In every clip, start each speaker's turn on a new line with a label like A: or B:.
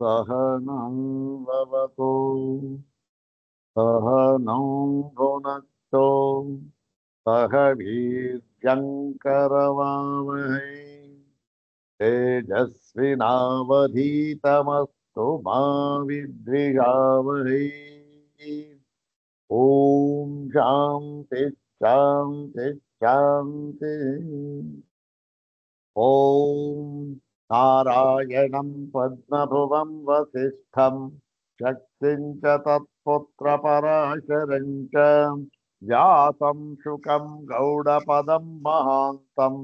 A: सहनं भवतु सहनौ भुनक्तु सह वीर्यङ्करवावहै तेजस्विनावधीतमस्तु मा विद्विषावहै। ॐ शान्ति शान्ति शान्ति। ॐ नारायणं पद्मभुवं वसिष्ठं शक्तिं च तत्पुत्रपराशरं च व्यासं शुकं गौडपदं महान्तम्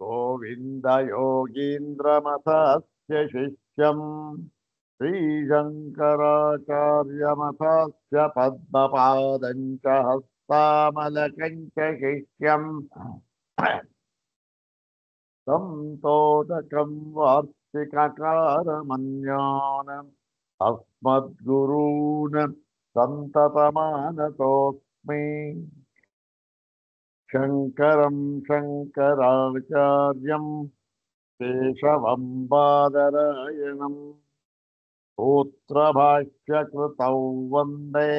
A: गोविन्दयोगीन्द्रमथस्य शिष्यम् श्रीशङ्कराचार्यमथस्य पद्मपादं च हस्तामलकं च शिष्यम् संतोषकं वार्षिककारमन्यान् अस्मद्गुरून् सन्ततमानतोऽस्मि शङ्करं शङ्कराचार्यं केशवं बादरायणम् सूत्रभाष्यकृतौ वन्दे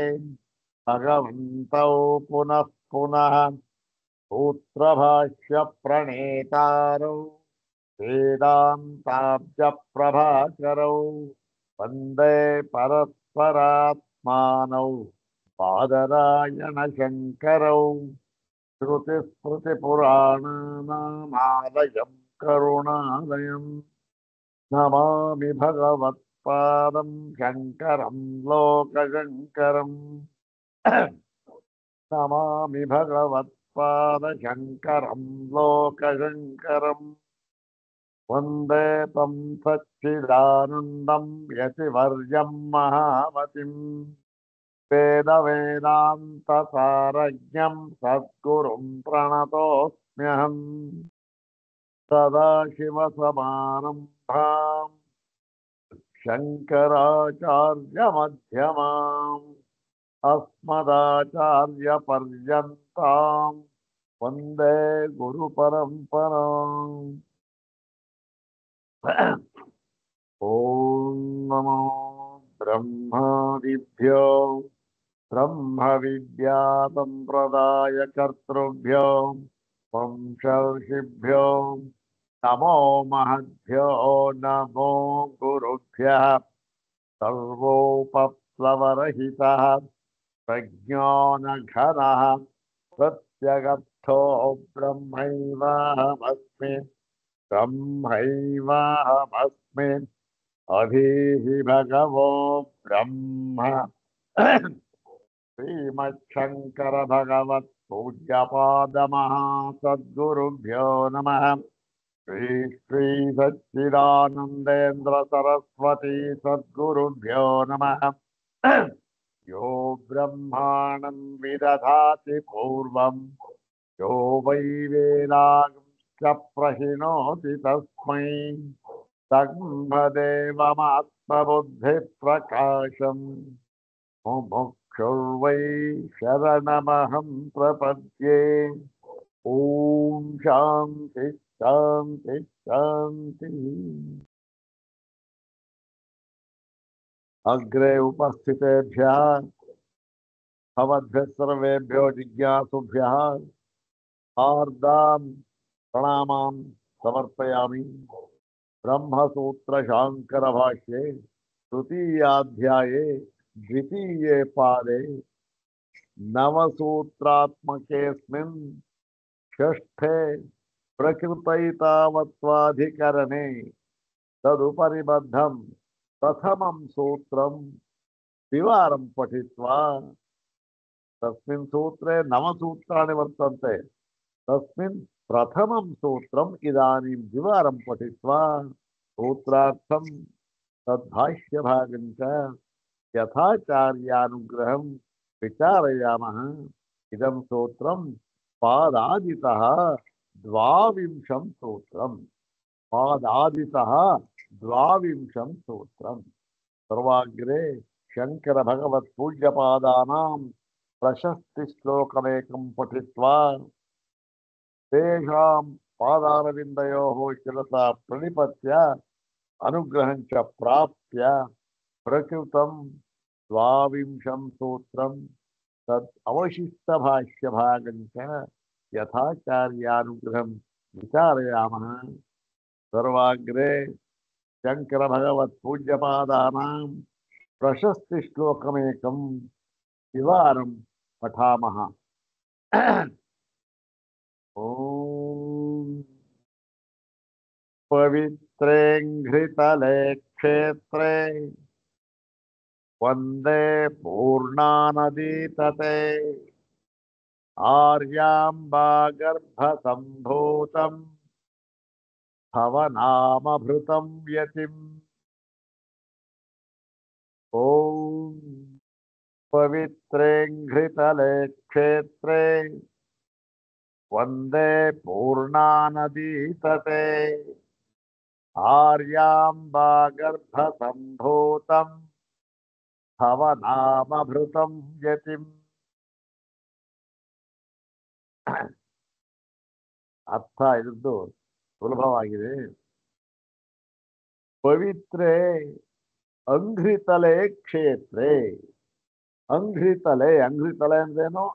A: भगवन्तौ पुनः पुनः सूत्रभाष्यप्रणेतारौ वेदान्ताब्जप्रभाकरौ वन्दे परस्परात्मानौ बादरायणशङ्करौ श्रुतिस्मृतिपुराणानामालयं करुणालयम् नमामि भगवत्पादं शङ्करं लोकशङ्करम् नमामि भगवत्पादशङ्करं लोकशङ्करम् वन्दे तं सच्चिदानन्दं यतिवर्यं महामतिम् वेदवेदान्तसारज्ञं सद्गुरुं प्रणतोऽस्म्यहम् सदाशिवसमारम्भां शङ्कराचार्यमध्यमाम् अस्मदाचार्यपर्यन्तां वन्दे गुरुपरम्पराम्। ॐ नमो ब्रह्मादिभ्यो ब्रह्मविद्यासम्प्रदायकर्तृभ्यो वंशर्षिभ्यो नमो महद्भ्यो नमो गुरुभ्यः सर्वोपप्लवरहितः प्रज्ञानघनः प्रत्यगर्थो ब्रह्मैवाहमस्मि ब्रह्मैवाहमस्मि अधीहि भगवो ब्रह्म श्रीमच्छङ्कर भगवत् पूज्यपादमहासद्गुरुभ्यो नमः। श्री श्री सच्चिदानन्देन्द्र सरस्वती सद्गुरुभ्यो नमः। यो ब्रह्माणं विदधाति पूर्वं यो वै वेदांश्च प्रहिणोति तस्मै तन्मदेवमात्मबुद्धिप्रकाशम् मुमुक्षुर्वै शरणमहं प्रपद्ये। ॐ शान्ति शान्ति शान्ति। अग्रे उपस्थितेभ्यः भवद्भ्यः सर्वेभ्यो जिज्ञासुभ्यः हार्दान् प्रणामान् समर्पयामि। ब्रह्मसूत्रशाङ्करभाष्ये तृतीयाध्याये द्वितीये पादे नवसूत्रात्मकेऽस्मिन् षष्ठे प्रकृतैतावत्वाधिकरणे तदुपरिबद्धं प्रथमं सूत्रं द्विवारं पठित्वा तस्मिन् सूत्रे नवसूत्राणि वर्तन्ते तस्मिन् प्रथमं सूत्रम् इदानीं द्विवारं पठित्वा सूत्रार्थं तद्भाष्यभागं च यथाचार्यानुग्रहं विचारयामः। इदं सूत्रं पादादितः द्वाविंशं सूत्रम् पादादितः द्वाविंशं सूत्रम्। सर्वाग्रे शङ्कर भगवत् पूज्यपादानां प्रशस्ति श्लोकमेकं पठित्वा तेषां पादारविन्दयोः शिरसा प्रणिपत्य अनुग्रहं च प्राप्य प्रकृतं 22 सूत्रं तद् अवशिष्टभाष्यभागं च यथाचार्यानुग्रहं विचारयामः। सर्वाग्रे शङ्करभगवत्पूज्यपादानां प्रशस्तिश्लोकमेकं द्विवारं पठामः। ॐ पवित्रे घृतले क्षेत्रे वन्दे पूर्णानदीतटे आर्याम्बा गर्भसम्भूतं भवनामभृतं यतिम्। ॐ पवित्रे घृतले क्षेत्रे वन्दे पूर्णानदीतटे आर्याम्बा गर्भसम्भूतं भवनामभृतं यतिम्। ಅರ್ಥ ಇದ್ದು ಸುಲಭವಾಗಿದೆ. ಪವಿತ್ರೆ ಅಂಘ್ರಿತಲೆ ಕ್ಷೇತ್ರೆ. ಅಂಘ್ರಿತಲೆ ಅಂದ್ರೇನು?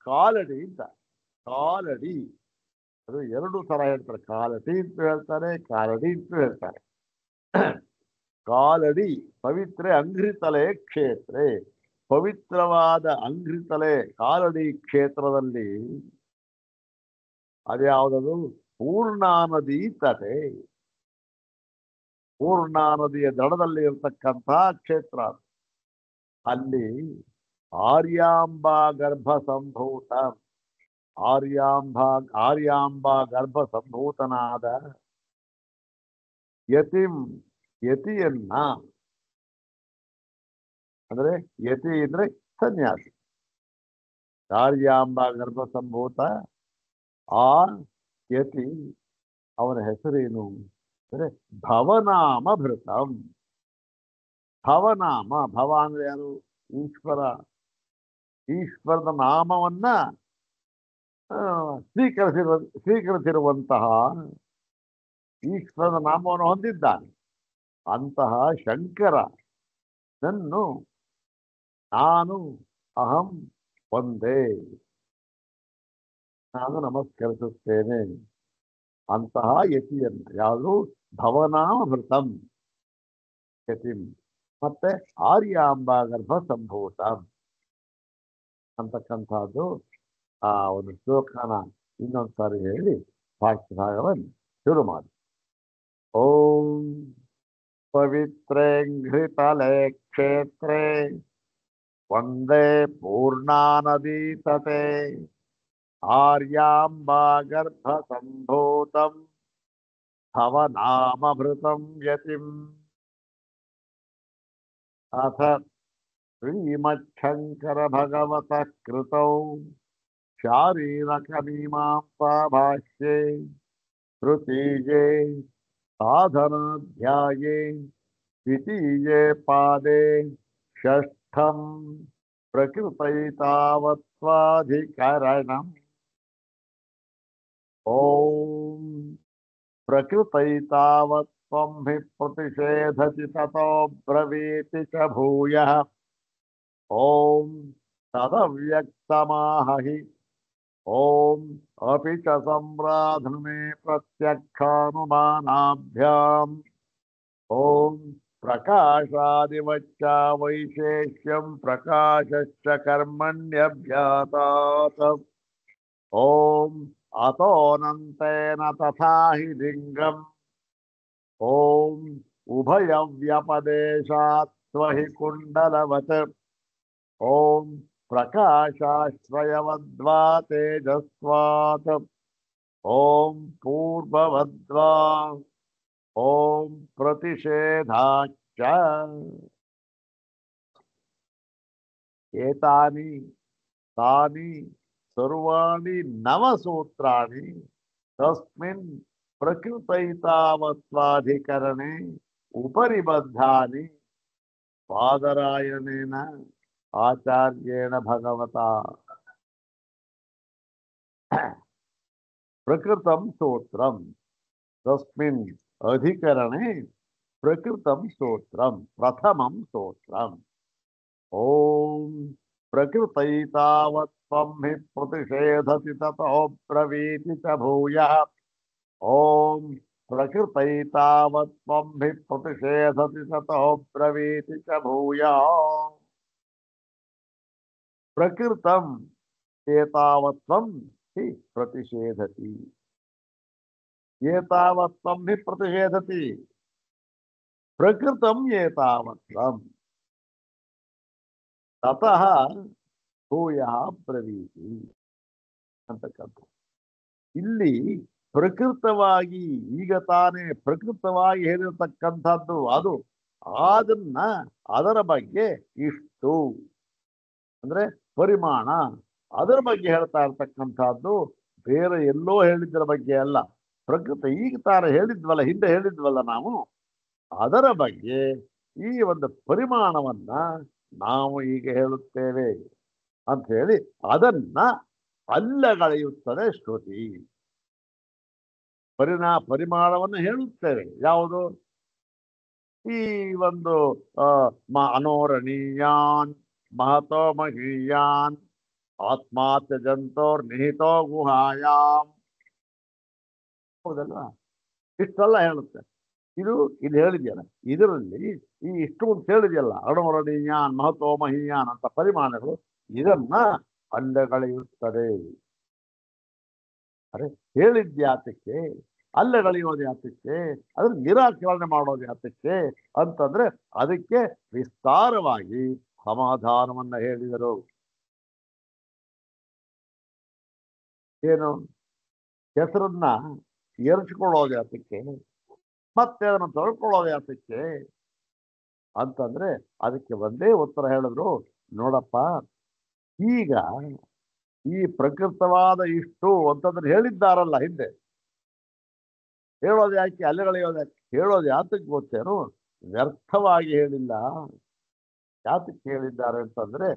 A: ಕಾಲಡಿ ಅಂತ. ಕಾಲಡಿ ಅದು ಎರಡು ತರ ಹೇಳ್ತಾರೆ. ಕಾಲಟಿ ಅಂತ ಹೇಳ್ತಾರೆ, ಕಾಲಡಿ ಅಂತ ಹೇಳ್ತಾರೆ. ಕಾಲಡಿ ಪವಿತ್ರೆ ಅಂಘ್ರಿತಲೆ ಕ್ಷೇತ್ರೆ. ಪವಿತ್ರವಾದ ಅಂಘ್ರಿತಲೆ ಕಾಲಡಿ ಕ್ಷೇತ್ರದಲ್ಲಿ ಅದ್ಯಾವುದದು? ಪೂರ್ಣಾನದಿ ತಟೆ. ಪೂರ್ಣಾನದಿಯ ದಡದಲ್ಲಿ ಇರತಕ್ಕಂತಹ ಕ್ಷೇತ್ರ. ಅಲ್ಲಿ ಆರ್ಯಾಂಬಾ ಗರ್ಭ ಸಂಭೂತ, ಆರ್ಯಾಂಬಾ ಗರ್ಭ ಸಂಭೂತನಾದ ಯತಿಯನ್ನ, ಅಂದ್ರೆ ಯತಿ ಅಂದ್ರೆ ಸನ್ಯಾಸಿ. ಆರ್ಯಾಂಬಾ ಗರ್ಭ ಸಂಭೂತ ಆ ಯತಿ, ಅವನ ಹೆಸರೇನು ಅಂದ್ರೆ ಭವನಾಮ ಭೃತಂ. ಭವನಾಮ, ಭವ ಅಂದ್ರೆ ಯಾರು? ಈಶ್ವರ. ಈಶ್ವರದ ನಾಮವನ್ನ ಸ್ವೀಕರಿಸಿರುವಂತಹ, ಈಶ್ವರದ ನಾಮವನ್ನು ಹೊಂದಿದ್ದಾನೆ ಅಂತಹ ಶಂಕರ ನಾನು ಅಹಂ ಒಂದೇ, ನಾನು ನಮಸ್ಕರಿಸುತ್ತೇನೆ ಅಂತಹ ಯತಿಯನ್ನು. ಯಾವುದು? ಭವನಾಮೃತಂ ಯತಿಂ. ಮತ್ತೆ ಆರ್ಯಾಂಬಾ ಗರ್ಭ ಸಂಭೂತ ಅಂತಕ್ಕಂಥದ್ದು. ಆ ಒಂದು ಶ್ಲೋಕನ ಇನ್ನೊಂದ್ಸಾರಿ ಹೇಳಿ ಭಾಷ್ಯ ಭಾಗವನ್ನು ಶುರು ಮಾಡಿ. ಓಂ ಪವಿತ್ರೇ ಘೃತಲೆ ಕ್ಷೇತ್ರೇ ವಂದೇ ಪೂರ್ಣಾನದಿ ತಟೆ ಆರ್ಯಾಂಬಾ ಗರ್ಭ ಸಂಭೂತಂ ಭವನಾಮಭೃತಂ ಯತಿಂ. ಅಥ ಶ್ರೀಮಚ್ಛಂಕರ ಭಗವತಃ ಕೃತೌ ಶಾರೀರಕ ಮೀಮಾಂಸಾ ಭಾಷ್ಯೆ ತೃತೀಯೇ ಸಾಧನಾಧ್ಯಾಯೇ ದ್ವಿತೀಯೇ ಪಾದೇ ಷಷ್ಠಂ ಪ್ರಕೃತೈತಾವತ್ವಾಧಿಕರಣಂ. ಓಂ ಪ್ರಕೃತೈತಾವತ್ವಂ ಹಿ ಪ್ರತಿಷೇಧತಿ ತತೋ ಬ್ರವೀತಿ ಚ ಭೂಯಃ. ಓಂ ತದವ್ಯಕ್ತಮಾಹ ಹಿ. ಓಂ ಅಪಿ ಚ ಸಂರಾಧನೆ ಪ್ರತ್ಯಕ್ಷಾನುಮಾನಾಭ್ಯಾಂ. ಓಂ ಪ್ರಕಾಶಾದಿವಚ್ಚ ವೈಶೇಷ್ಯಂ ಪ್ರಕಾಶಶ್ಚ ಕರ್ಮಣ್ಯಭ್ಯಾತಾತ್. ಓಂ ಅತೋನಂತೇನ ತಥಾ ಹಿ ಲಿಂಗಂ. ಓಂ ಉಭಯವ್ಯಪದೇಶಾತ್ ಸ್ವಹಿ ಕುಂಡಲವತ್. ಓಂ ಪ್ರಕಾಶಾಶ್ರಯವದ್ವಾ ತೇಜಸ್ವಾತ್. ಓಂ ಪೂರ್ವವದ್ವಾ. ಓಂ ಪ್ರತಿಷೇಧಾಚ್ಚ. ಏತಾನಿ ತಾನಿ ಸರ್ವಾಣಿ ನವಸೂತ್ರಾಣಿ ತಸ್ಮಿನ್ ಪ್ರಕೃತೈತಾವತ್ವಾಧಿಕರಣೆ ಉಪರಿ ಬದ್ಧಾನಿ ಬಾದರಾಯಣೇನ ಆಚಾರ್ಯೇಣ ಭಗವತಾ. ಪ್ರಕೃತಂ ಸ್ತೋತ್ರಂ ತಸ್ಮಿನ್ ಅಧಿಕರಣೆ ಪ್ರಕೃತಂ ಸ್ತೋತ್ರಂ ಪ್ರಥಮಂ ಸ್ತೋತ್ರಂ ಓಂ ಪ್ರಕೃತೈತಾವತ್ವಂ ಹಿ ಪ್ರತಿಷೇಧತಿ ತತೋ ಬ್ರವೀತಿ ಚ ಭೂಯಃ ಓಂ ಪ್ರಕೃತೈತಾವತ್ವಂ ಹಿ ಪ್ರತಿಷೇಧತಿ ತತೋ ಬ್ರವೀತಿ ಚ ಭೂಯಃ ಪ್ರಕೃತಂ ಏತಾವತ್ವಂ ಹಿ ಪ್ರತಿಷೇಧತಿ ಏತಾವತ್ವಂ ಹಿ ಪ್ರತಿಷೇಧತಿ ಪ್ರಕೃತಂ ಏತಾವತ್ವಂ ತತಃ ಭೂಯಃ ಬ್ರವೀತಿ ಅಂತಕ್ಕಂಥ ಇಲ್ಲಿ ಪ್ರಕೃತವಾಗಿ ಈಗ ತಾನೇ ಪ್ರಕೃತವಾಗಿ ಹೇಳಿರತಕ್ಕಂಥದ್ದು ಅದು ಅದನ್ನ ಅದರ ಬಗ್ಗೆ ಇಷ್ಟು ಅಂದ್ರೆ ಪರಿಮಾಣ ಅದರ ಬಗ್ಗೆ ಹೇಳ್ತಾ ಇರ್ತಕ್ಕಂಥದ್ದು ಬೇರೆ ಎಲ್ಲೋ ಹೇಳಿದ್ದರ ಬಗ್ಗೆ ಅಲ್ಲ. ಪ್ರಕೃತ ಈಗ ತಾನೇ ಹೇಳಿದ್ವಲ್ಲ, ಹಿಂದೆ ಹೇಳಿದ್ವಲ್ಲ ನಾವು, ಅದರ ಬಗ್ಗೆ ಈ ಒಂದು ಪರಿಮಾಣವನ್ನ ನಾವು ಈಗ ಹೇಳುತ್ತೇವೆ ಅಂತ ಹೇಳಿ ಅದನ್ನ ಅಲ್ಲಗಳೆಯುತ್ತದೆ ಶ್ರುತಿ. ಪರಿಮಾಣವನ್ನು ಹೇಳುತ್ತೇವೆ. ಯಾವುದು? ಈ ಒಂದು ಅನೋರಣೀಯಾನ್ ಮಹತೋ ಮಹೀಯಾನ್ ಆತ್ಮಾತ್ಯ ಜಂತೋರ್ ನಿಹಿತೋ ಗುಹಾಯಾಮ್. ಹೌದಲ್ವಾ? ಇಷ್ಟೆಲ್ಲ ಹೇಳುತ್ತೆ. ಇದು ಇಲ್ಲಿ ಹೇಳಿದ್ಯಲ್ಲ, ಇದರಲ್ಲಿ ಈ ಇಷ್ಟು ಅಂತ ಹೇಳಿದೆಯಲ್ಲ, ಅಣೋರಣೀಯಾನ್ ಮಹತೋ ಮಹೀಯಾನ್ ಅಂತ ಪರಿಮಾಣಗಳು, ಇದನ್ನ ಅಲ್ಲಗಳೆಯುತ್ತದೆ. ಅರೆ ಹೇಳಿದ್ಯಾತಕ್ಕೆ, ಅಲ್ಲಗಳೆಯೋದು ಯಾತಕ್ಕೆ, ಅದನ್ನ ನಿರಾಕರಣೆ ಮಾಡೋದು ಯಾತಕ್ಕೆ ಅಂತಂದ್ರೆ ಅದಕ್ಕೆ ವಿಸ್ತಾರವಾಗಿ ಸಮಾಧಾನವನ್ನ ಹೇಳಿದರು. ಏನು? ಹೆಸರನ್ನ ಎರಚಿಕೊಳ್ಳೋದು ಯಾತಕ್ಕೆ, ಮತ್ತೆ ಅದನ್ನು ತೊಳ್ಕೊಳ್ಳೋದು ಯಾತಕ್ಕೆ ಅಂತಂದ್ರೆ ಅದಕ್ಕೆ ಒಂದೇ ಉತ್ತರ ಹೇಳಿದ್ರು. ನೋಡಪ್ಪ, ಈಗ ಈ ಪ್ರಕೃತವಾದ ಇಷ್ಟು ಅಂತಂದ್ರೆ ಹೇಳಿದ್ದಾರಲ್ಲ ಹಿಂದೆ, ಹೇಳೋದು ಯಾಕೆ, ಅಲೆಗಳೆಯೋದು ಯಾಕೆ, ಹೇಳೋದು ಯಾತಕ್ಕೆ ಗೊತ್ತೇನು? ವ್ಯರ್ಥವಾಗಿ ಹೇಳಿಲ್ಲ. ಯಾತಕ್ಕೆ ಹೇಳಿದ್ದಾರೆ ಅಂತಂದ್ರೆ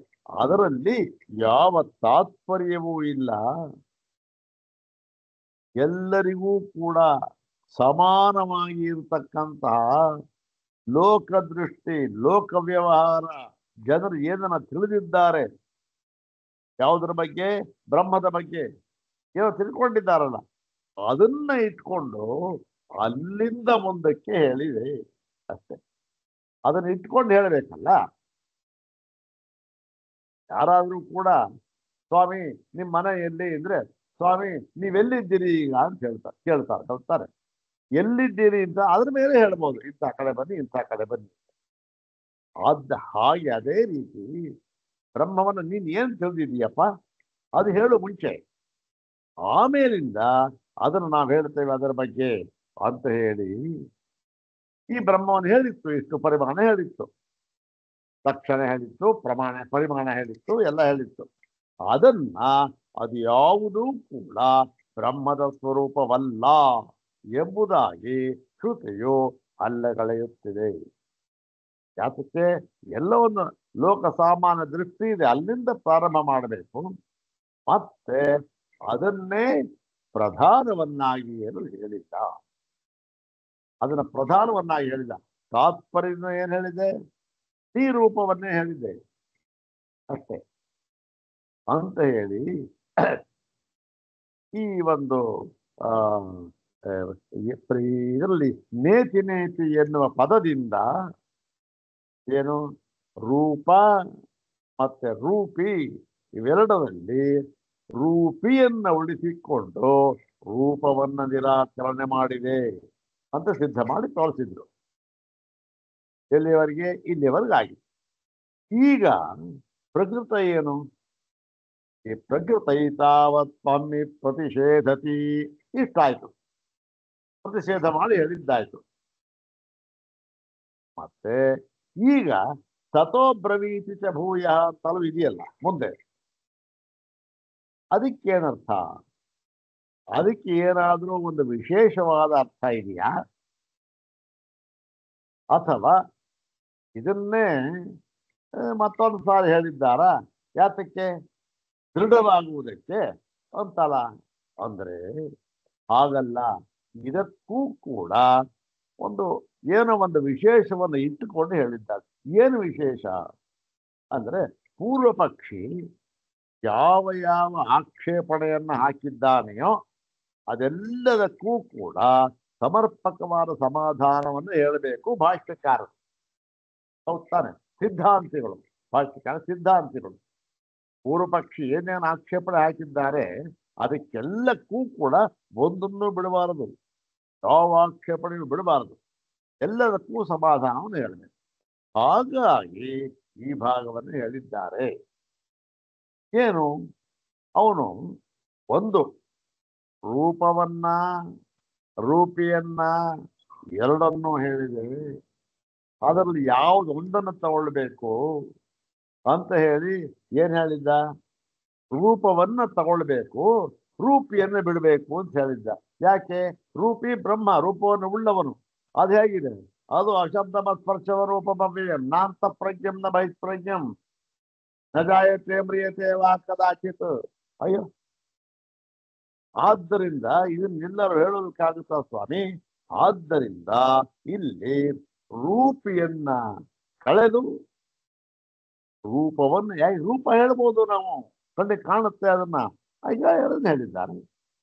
A: ಅದರಲ್ಲಿ ಯಾವ ತಾತ್ಪರ್ಯವೂ ಇಲ್ಲ. ಎಲ್ಲರಿಗೂ ಕೂಡ ಸಮಾನವಾಗಿ ಇರತಕ್ಕಂತಹ ಲೋಕದೃಷ್ಟಿ, ಲೋಕ ವ್ಯವಹಾರ, ಜನರು ಏನನ್ನ ತಿಳಿದಿದ್ದಾರೆ, ಯಾವುದರ ಬಗ್ಗೆ? ಬ್ರಹ್ಮದ ಬಗ್ಗೆ ಏನೋ ತಿಳ್ಕೊಂಡಿದ್ದಾರಲ್ಲ, ಅದನ್ನ ಇಟ್ಕೊಂಡು ಅಲ್ಲಿಂದ ಮುಂದಕ್ಕೆ ಹೇಳಿದೆ ಅಷ್ಟೆ. ಅದನ್ನ ಇಟ್ಕೊಂಡು ಹೇಳಬೇಕಲ್ಲ. ಯಾರಾದ್ರೂ ಕೂಡ ಸ್ವಾಮಿ ನಿಮ್ಮ ಮನೆ ಎಲ್ಲಿ ಅಂದ್ರೆ, ಸ್ವಾಮಿ ನೀವೆಲ್ಲಿದ್ದೀರಿ ಈಗ ಅಂತ ಕೇಳ್ತಾರೆ. ಎಲ್ಲಿದ್ದೀರಿ ಅಂತ ಅದ್ರ ಮೇಲೆ ಹೇಳ್ಬೋದು, ಇಂಥ ಕಡೆ ಬನ್ನಿ, ಇಂಥ ಕಡೆ ಬನ್ನಿ. ಹಾಗೆ ಅದೇ ರೀತಿ ಬ್ರಹ್ಮವನ್ನು ನೀನ್ ಏನ್ ತಿಳಿದಿದೀಯಪ್ಪ ಅದು ಹೇಳು ಮುಂಚೆ, ಆಮೇಲಿಂದ ಅದನ್ನು ನಾವು ಹೇಳ್ತೇವೆ ಅದರ ಬಗ್ಗೆ ಅಂತ ಹೇಳಿ ಈ ಬ್ರಹ್ಮವನ್ನು ಹೇಳಿತ್ತು. ಇಷ್ಟು ಪರಿಮಾಣ ಹೇಳಿತ್ತು, ತಕ್ಷಣ ಹೇಳಿತ್ತು, ಪರಿಮಾಣ ಹೇಳಿತ್ತು, ಎಲ್ಲ ಹೇಳಿತ್ತು. ಅದನ್ನ ಅದು ಯಾವುದೂ ಕೂಡ ಬ್ರಹ್ಮದ ಸ್ವರೂಪವಲ್ಲ ಎಂಬುದಾಗಿ ಶ್ರುತಿಯು ಅಲ್ಲಗಳೆಯುತ್ತಿದೆ. ಯಾತಕ್ಕೆ? ಎಲ್ಲವನ್ನು ಲೋಕ ಸಾಮಾನ್ಯ ದೃಷ್ಟಿ ಇದೆ, ಅಲ್ಲಿಂದ ಪ್ರಾರಂಭ ಮಾಡಬೇಕು. ಮತ್ತೆ ಅದನ್ನೇ ಪ್ರಧಾನವನ್ನಾಗಿ ಏನು ಹೇಳಿಲ್ಲ, ಅದನ್ನ ಪ್ರಧಾನವನ್ನಾಗಿ ಹೇಳಿಲ್ಲ. ತಾತ್ಪರ್ಯ ಏನ್ ಹೇಳಿದೆ? ಈ ರೂಪವನ್ನೇ ಹೇಳಿದೆ ಅಷ್ಟೇ ಅಂತ ಹೇಳಿ ಈ ಒಂದು ಇದರಲ್ಲಿ ನೇತಿ ನೇತಿ ಎನ್ನುವ ಪದದಿಂದ ಏನು ರೂಪ ಮತ್ತೆ ರೂಪಿ ಇವೆರಡರಲ್ಲಿ ರೂಪಿಯನ್ನ ಉಳಿಸಿಕೊಂಡು ರೂಪವನ್ನ ನಿರಾಕರಣೆ ಮಾಡಿದೆ ಅಂತ ಸಿದ್ಧ ಮಾಡಿ ತೋರಿಸಿದ್ರು. ಎಲ್ಲಿವರೆಗೆ? ಇಲ್ಲಿವರೆಗಾಗಿ. ಈಗ ಪ್ರಕೃತ ಏನು? ಈ ಪ್ರಕೃತೈತಾವತ್ವಮ್ಮಿ ಪ್ರತಿಷೇಧತಿ ಇಷ್ಟಾಯ್ತು, ಪ್ರತಿಷೇಧ ಮಾಡಿ ಹೇಳಿದ್ದಾಯ್ತು. ಮತ್ತೆ ಈಗ ತಥೋ ಬ್ರವೀತಿ ಚ ಭೂಯ ಅಂತಲೂ ಇದೆಯಲ್ಲ ಮುಂದೆ, ಅದಕ್ಕೇನರ್ಥ? ಅದಕ್ಕೆ ಏನಾದ್ರೂ ಒಂದು ವಿಶೇಷವಾದ ಅರ್ಥ ಇದೆಯಾ? ಅಥವಾ ಇದನ್ನೇ ಮತ್ತೊಂದು ಸಾರಿ ಹೇಳಿದ್ದಾರಾ? ಯಾತಕ್ಕೆ? ದೃಢವಾಗುವುದಕ್ಕೆ ಅಂತಲ್ಲ. ಅಂದ್ರೆ ಹಾಗಲ್ಲ, ಇದಕ್ಕೂ ಕೂಡ ಒಂದು ಏನೋ ಒಂದು ವಿಶೇಷವನ್ನು ಇಟ್ಟುಕೊಂಡು ಹೇಳಿದ್ದಾರೆ. ಏನು ವಿಶೇಷ ಅಂದ್ರೆ, ಪೂರ್ವ ಪಕ್ಷಿ ಯಾವ ಯಾವ ಆಕ್ಷೇಪಣೆಯನ್ನ ಹಾಕಿದ್ದಾನೆಯೋ ಅದೆಲ್ಲದಕ್ಕೂ ಕೂಡ ಸಮರ್ಪಕವಾದ ಸಮಾಧಾನವನ್ನು ಹೇಳಬೇಕು ಭಾಷ್ಯಕಾರ. ಹೌದ್ ತಾನೆ? ಸಿದ್ಧಾಂತಿಗಳು, ಭಾಷ್ಯಕಾರ ಸಿದ್ಧಾಂತಿಗಳು. ಪೂರ್ವ ಪಕ್ಷಿ ಏನೇನು ಆಕ್ಷೇಪಣೆ ಹಾಕಿದ್ದಾರೆ ಅದಕ್ಕೆಲ್ಲಕ್ಕೂ ಕೂಡ ಒಂದನ್ನು ಬಿಡಬಾರದು, ಯಾವ ಆಕ್ಷೇಪಣೆಯೂ ಬಿಡಬಾರದು, ಎಲ್ಲದಕ್ಕೂ ಸಮಾಧಾನವನ್ನು ಹೇಳಬೇಕು. ಹಾಗಾಗಿ ಈ ಭಾಗವನ್ನು ಹೇಳಿದ್ದಾರೆ. ಏನು? ಅವನು ಒಂದು ರೂಪವನ್ನ, ರೂಪಿಯನ್ನ ಎರಡನ್ನೂ ಹೇಳಿದೆ. ಅದರಲ್ಲಿ ಯಾವ್ದು ಒಂದನ್ನು ತಗೊಳ್ಬೇಕು ಅಂತ ಹೇಳಿ ಏನ್ ಹೇಳಿದ್ದ? ರೂಪವನ್ನ ತಗೊಳ್ಬೇಕು, ರೂಪಿಯನ್ನ ಬಿಡಬೇಕು ಅಂತ ಹೇಳಿದ್ದ. ಯಾಕೆ? ರೂಪಿ ಬ್ರಹ್ಮ, ರೂಪವನ್ನು ಉಳ್ಳವನು. ಅದು ಹೇಗಿದೆ? ಅದು ಅಶಬ್ದ ಸ್ಪರ್ಶವ ರೂಪ ಭವ್ಯಂ ನಾಂತ ಪ್ರಜ್ಞಂ ನ ಬಹಿಷ್ಪ್ರಜ್ಞಂ ನ ಜಾಯತೆ ಮ್ರಿಯತೆ ವಾ ಕದಾಚಿತ್. ಅಯ್ಯೋ, ಆದ್ದರಿಂದ ಇದನ್ನೆಲ್ಲರೂ ಹೇಳೋದಕ್ಕಾಗುತ್ತಾ ಸ್ವಾಮಿ? ಆದ್ದರಿಂದ ಇಲ್ಲಿ ರೂಪಿಯನ್ನ ಕಳೆದು ರೂಪವನ್ನು, ಯಾಕೆ ರೂಪ ಹೇಳ್ಬೋದು ನಾವು, ಕಣ್ಣಿಗೆ ಕಾಣುತ್ತೆ ಅದನ್ನ, ಈಗ ಹೇಳಿದ್ದಾರೆ